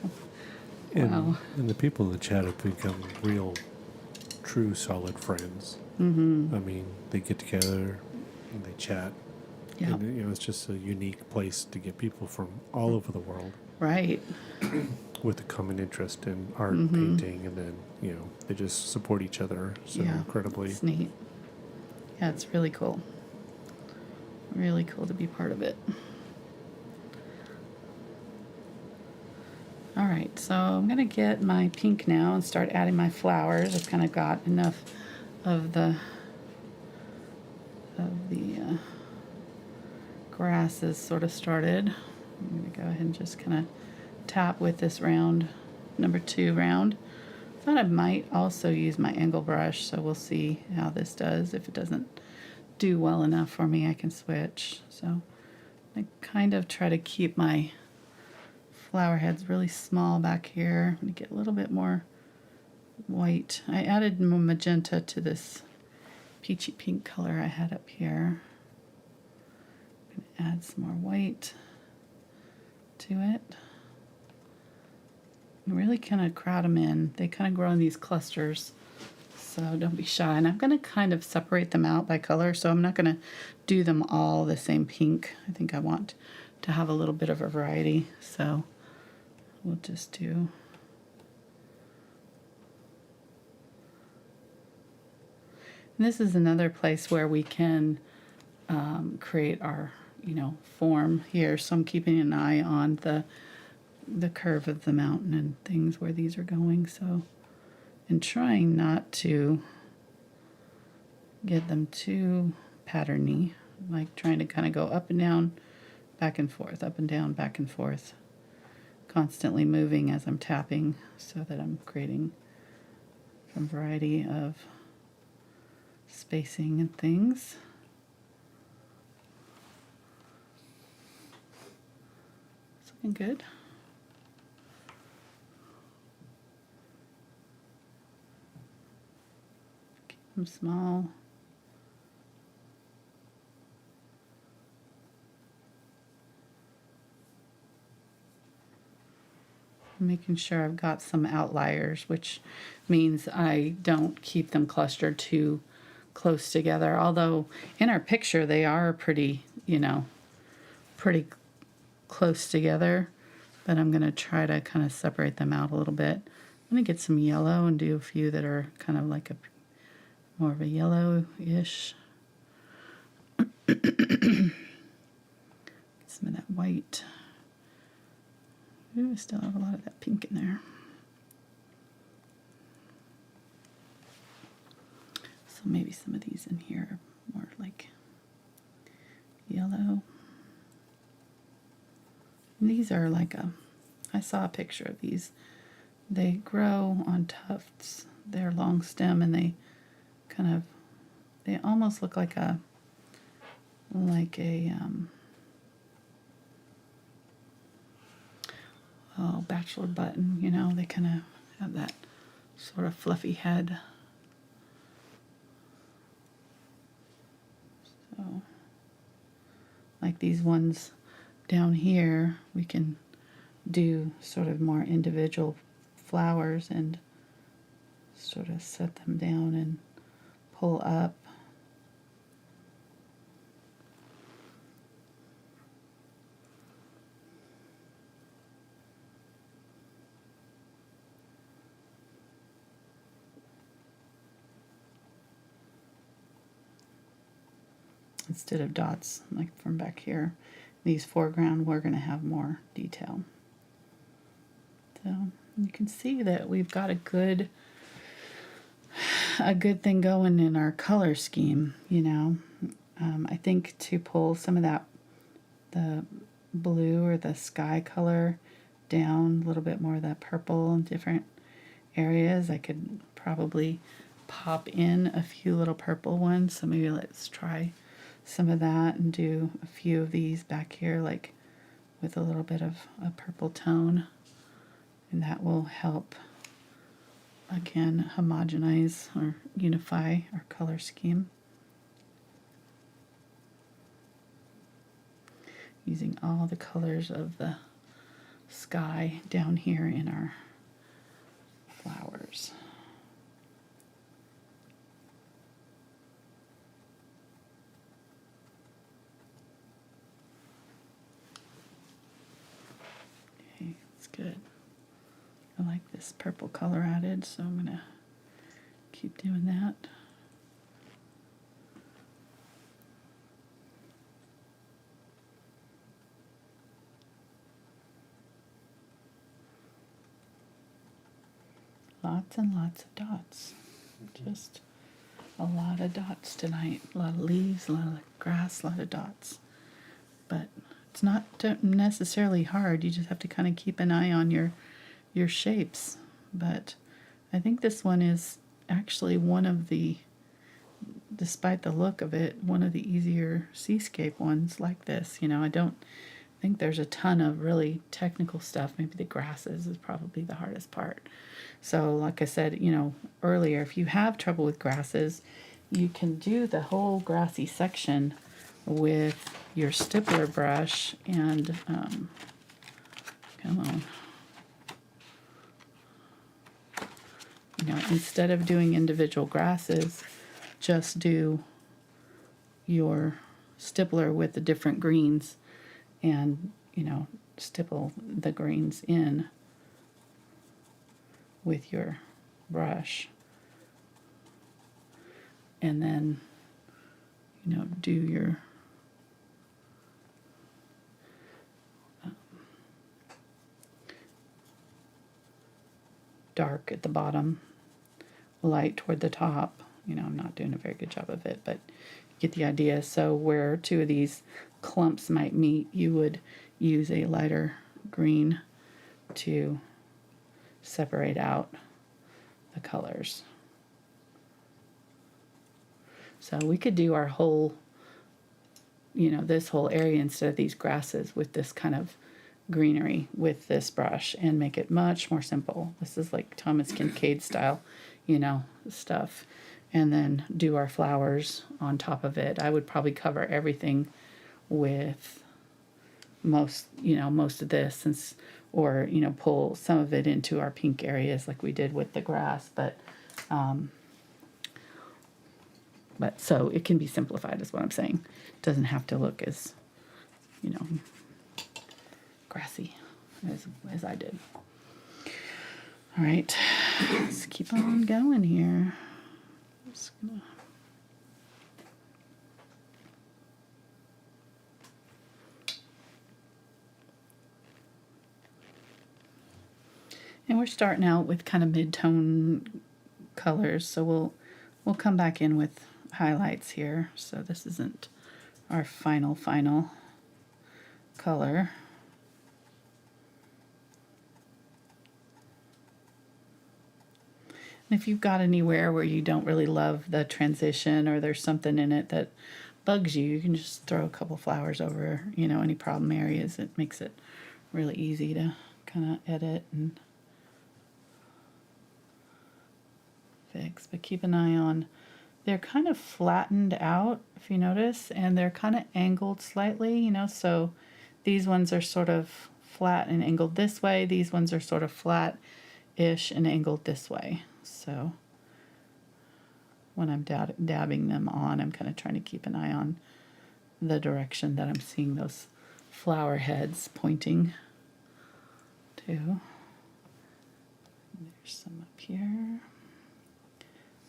Wow. And the people in the chat have become real, true, solid friends. Mm-hmm. I mean, they get together and they chat. Yeah. And, you know, it's just a unique place to get people from all over the world Right. with a common interest in art, Mm-hmm. painting, and then, you know, they just support each other so Yeah. incredibly. It's neat. Yeah, it's really cool. Really cool to be part of it. All right, so I'm gonna get my pink now and start adding my flowers. I've kind of got enough of the grasses sort of started. I'm gonna go ahead and just kind of tap with this round, number 2 round. Thought I might also use my angle brush, so we'll see how this does. If it doesn't do well enough for me, I can switch. So I kind of try to keep my flower heads really small back here. I'm gonna get a little bit more white. I added magenta to this peachy pink color I had up here. I'm gonna add some more white to it. And really kind of crowd them in. They kind of grow in these clusters, so don't be shy. And I'm going to kind of separate them out by color, so I'm not going to do them all the same pink. I think I want to have a little bit of a variety, so we'll just do... And this is another place where we can create our, you know, form here. So I'm keeping an eye on the curve of the mountain and things where these are going, so, and trying not to get them too patterny, like trying to kind of go up and down, back and forth, up and down, back and forth, constantly moving as I'm tapping, so that I'm creating some variety of spacing and things. It's looking good. Them small. Making sure I've got some outliers, which means I don't keep them clustered too close together. Although in our picture they are pretty, you know, pretty close together, but I'm going to try to kind of separate them out a little bit. I'm going to get some yellow and do a few that are kind of like a more of a yellow-ish. Get some of that white. Ooh, I still have a lot of that pink in there. So maybe some of these in here are more like yellow. And these are like I saw a picture of these. They grow on tufts. They're long stem and they almost look like a bachelor button, you know. They kind of have that sort of fluffy head. So like these ones down here, we can do sort of more individual flowers and sort of set them down and pull up. Instead of dots like from back here, these foreground, we're going to have more detail. So you can see that we've got a good thing going in our color scheme, you know. I think to pull some of that, the blue or the sky color down, a little bit more of that purple in different areas, I could probably pop in a few little purple ones. So maybe let's try some of that and do a few of these back here, like with a little bit of a purple tone, and that will help, again, homogenize or unify our color scheme. Using all the colors of the sky down here in our flowers. Okay, that's good. I like this purple color added, so I'm gonna keep doing that. Lots and lots of dots. Just a lot of dots tonight. A lot of leaves, a lot of grass, a lot of dots. But it's not necessarily hard. You just have to kind of keep an eye on your shapes. But I think this one is actually one of the, despite the look of it, one of the easier seascape ones like this. You know, I don't think there's a ton of really technical stuff. Maybe the grasses is probably the hardest part. So like I said, you know, earlier, if you have trouble with grasses, you can do the whole grassy section with your Stippler brush and, come on. You know, instead of doing individual grasses, just do your Stippler with the different greens and, you know, stipple the greens in with your brush, and then, you know, do your dark at the bottom, light toward the top. You know, I'm not doing a very good job of it, but you get the idea. So where two of these clumps might meet, you would use a lighter green to separate out the colors. So we could do our whole, you know, this whole area instead of these grasses with this kind of greenery with this brush and make it much more simple. This is like Thomas Kincaid style, you know, stuff. And then do our flowers on top of it. I would probably cover everything with most of this, since, or, you know, pull some of it into our pink areas like we did with the grass, but so it can be simplified is what I'm saying. It doesn't have to look as, you know, grassy as I did. All right, let's keep on going here. I'm just gonna and we're starting out with kind of mid-tone colors, so we'll come back in with highlights here. So this isn't our final color. And if you've got anywhere where you don't really love the transition, or there's something in it that bugs you, you can just throw a couple flowers over, you know, any problem areas. It makes it really easy to kind of edit and fix. But keep an eye on, they're kind of flattened out, if you notice, and they're kind of angled slightly, you know, so these ones are sort of flat and angled this way. These ones are sort of flat-ish and angled this way. So when I'm dabbing them on, I'm kind of trying to keep an eye on the direction that I'm seeing those flower heads pointing to. There's some up here.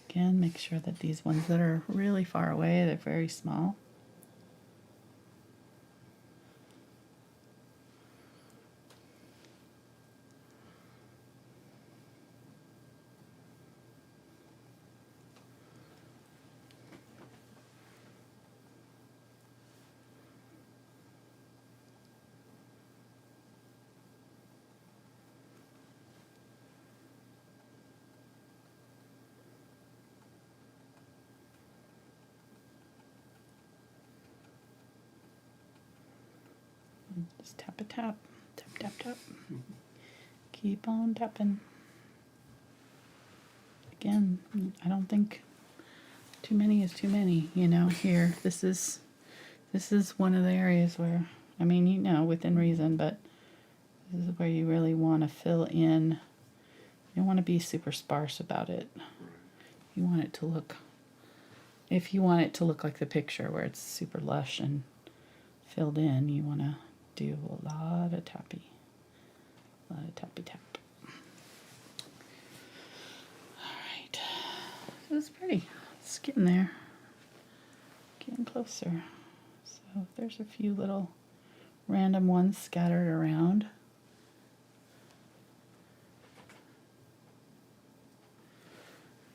Again, make sure that these ones that are really far away, they're very small. Just tap a tap. Tap, tap, tap. Keep on tapping. Again, I don't think too many is too many, you know, here. This is one of the areas where, I mean, you know, within reason, but this is where you really want to fill in. You don't want to be super sparse about it. You want it to look, if you want it to look like the picture where it's super lush and filled in, you want to do a lot of tappy. A lot of tappy tap. Alright. So it's pretty. It's getting there. Getting closer. So there's a few little random ones scattered around.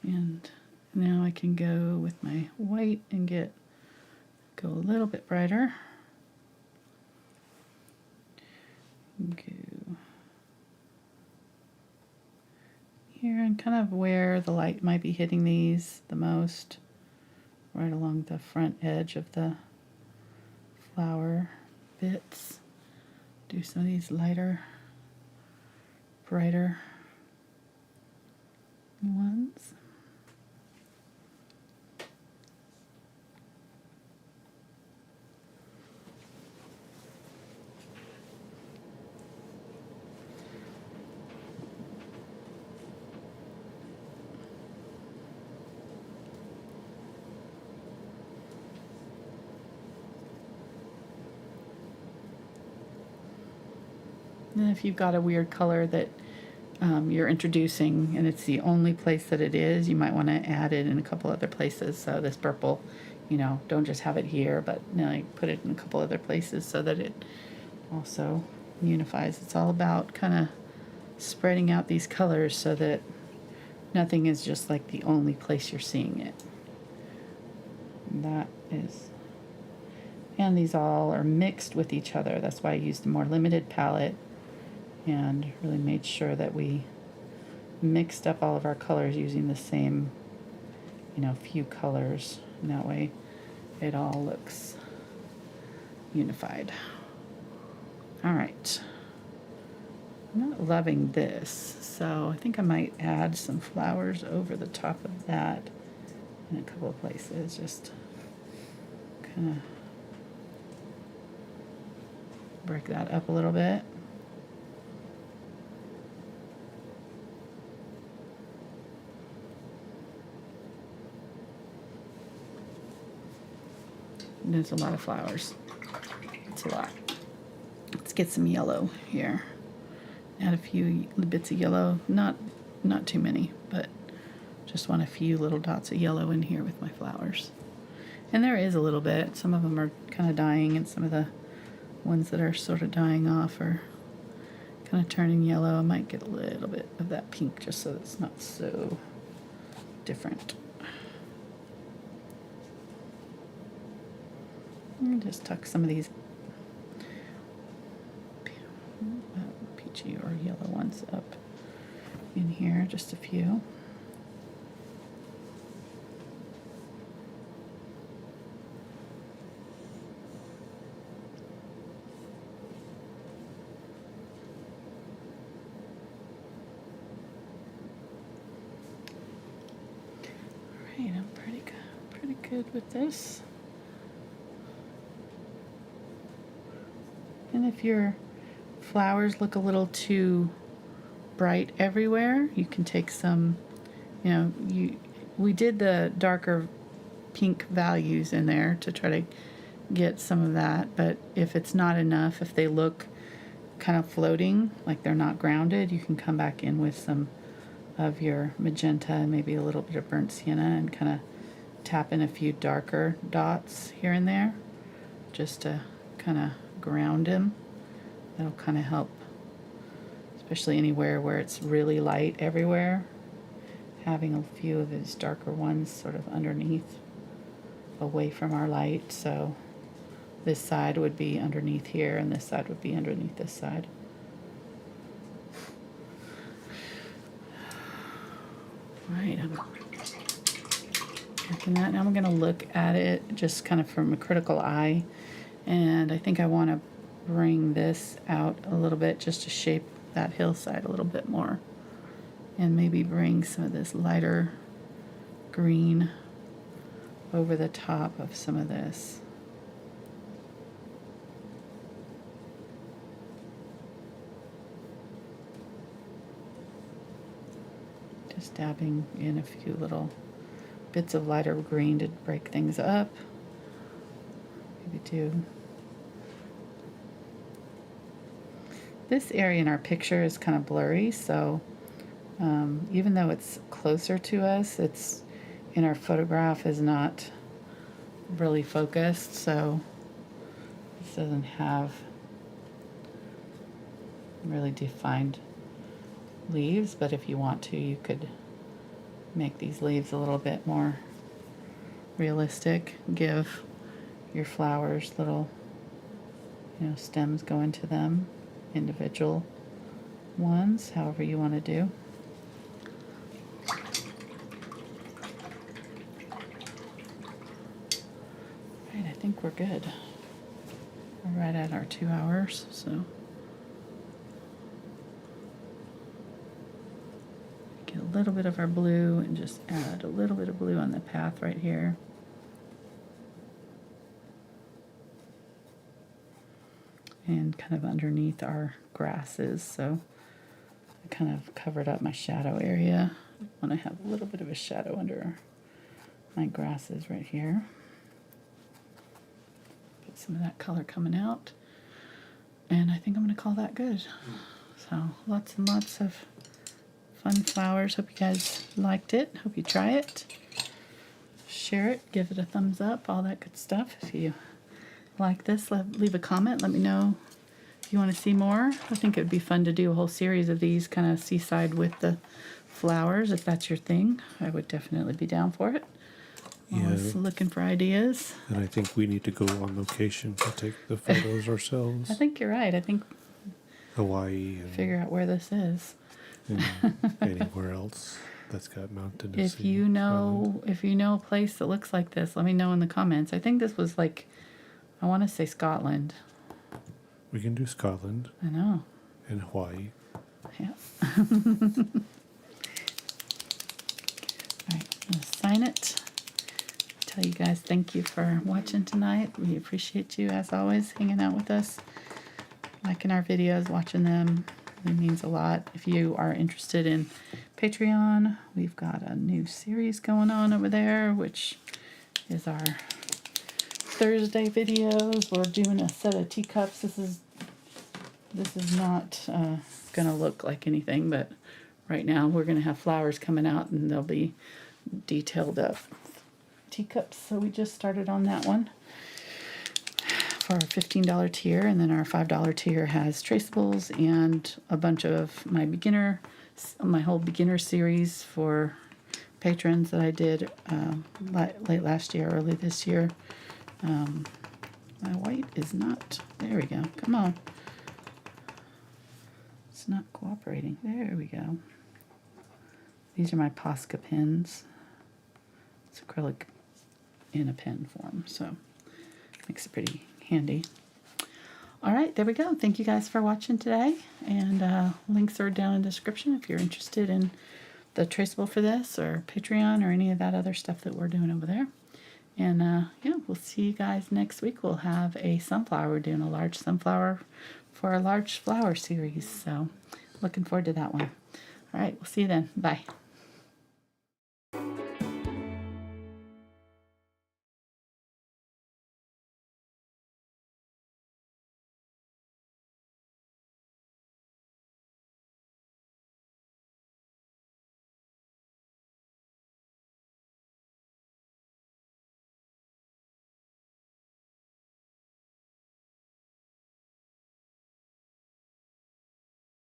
And now I can go with my white and go a little bit brighter. Go here and kind of where the light might be hitting these the most, right along the front edge of the flower bits. Do some of these lighter, brighter ones. And if you've got a weird color that you're introducing and it's the only place that it is, you might want to add it in a couple other places. So this purple, you know, don't just have it here, but you know, like put it in a couple other places so that it also unifies. It's all about kind of spreading out these colors so that nothing is just like the only place you're seeing it. And that is, and these all are mixed with each other. That's why I used a more limited palette and really made sure that we mixed up all of our colors using the same, you know, few colors. And that way it all looks unified. All right. I'm not loving this, so I think I might add some flowers over the top of that in a couple of places, just kind of break that up a little bit. There's a lot of flowers. It's a lot. Let's get some yellow here. Add a few bits of yellow. Not too many, but just want a few little dots of yellow in here with my flowers. And there is a little bit. Some of them are kind of dying, and some of the ones that are sort of dying off are kind of turning yellow. I might get a little bit of that pink just so it's not so different. And just tuck some of these peachy or yellow ones up in here, just a few. All right, I'm pretty good with this. And if your flowers look a little too bright everywhere, you can take some, you know, we did the darker pink values in there to try to get some of that, but if it's not enough, if they look kind of floating, like they're not grounded, you can come back in with some of your magenta and maybe a little bit of burnt sienna and kind of tap in a few darker dots here and there just to kind of ground him. That'll kind of help, especially anywhere where it's really light everywhere. Having a few of these darker ones sort of underneath, away from our light. So this side would be underneath here and this side would be underneath this side. All right, I'm working that. Now I'm going to look at it just kind of from a critical eye. And I think I want to bring this out a little bit just to shape that hillside a little bit more. And maybe bring some of this lighter green over the top of some of this. Just dabbing in a few little bits of lighter green to break things up. Maybe do. This area in our picture is kind of blurry, so even though it's closer to us, it's in our photograph is not really focused, so this doesn't have really defined leaves, but if you want to, you could make these leaves a little bit more realistic, give your flowers little, stems go into them, individual ones, however you want to do. Right, I think we're good. We're right at our 2 hours, so get a little bit of our blue and just add a little bit of blue on the path right here. And kind of underneath our grasses, so I kind of covered up my shadow area. I want to have a little bit of a shadow under my grasses right here. Get some of that color coming out. And I think I'm going to call that good. So lots and lots of fun flowers. Hope you guys liked it. Hope you try it. Share it. Give it a thumbs up. All that good stuff. If you like this, leave a comment. Let me know if you want to see more. I think it would be fun to do a whole series of these kind of seaside with the flowers. If that's your thing, I would definitely be down for it. Always looking for ideas. And I think we need to go on location to take the photos ourselves. I think you're right. I think Hawaii and, figure out where this is. and anywhere else that's got mountainous. If you know a place that looks like this, let me know in the comments. I think this was like, I want to say Scotland. We can do Scotland. I know. And Hawaii. Yeah. All right, I'm going to sign it. Tell you guys thank you for watching tonight. We appreciate you, as always, hanging out with us, liking our videos, watching them. It means a lot. If you are interested in Patreon, we've got a new series going on over there, which is our Thursday videos. We're doing a set of teacups. This is not gonna look like anything, but right now we're gonna have flowers coming out and they'll be detailed up teacups. So we just started on that one for our $15 tier, and then our $5 tier has traceables and a bunch of my whole beginner series for patrons that I did late last year, early this year. My white is not, there we go, come on. It's not cooperating, there we go. These are my Posca pens. It's acrylic in a pen form, so makes it pretty handy. All right, there we go. Thank you guys for watching today, and links are down in the description if you're interested in the traceable for this, or Patreon, or any of that other stuff that we're doing over there. And yeah, we'll see you guys next week. We'll have a sunflower. We're doing a large sunflower for our large flower series, so looking forward to that one. All right, we'll see you then. Bye.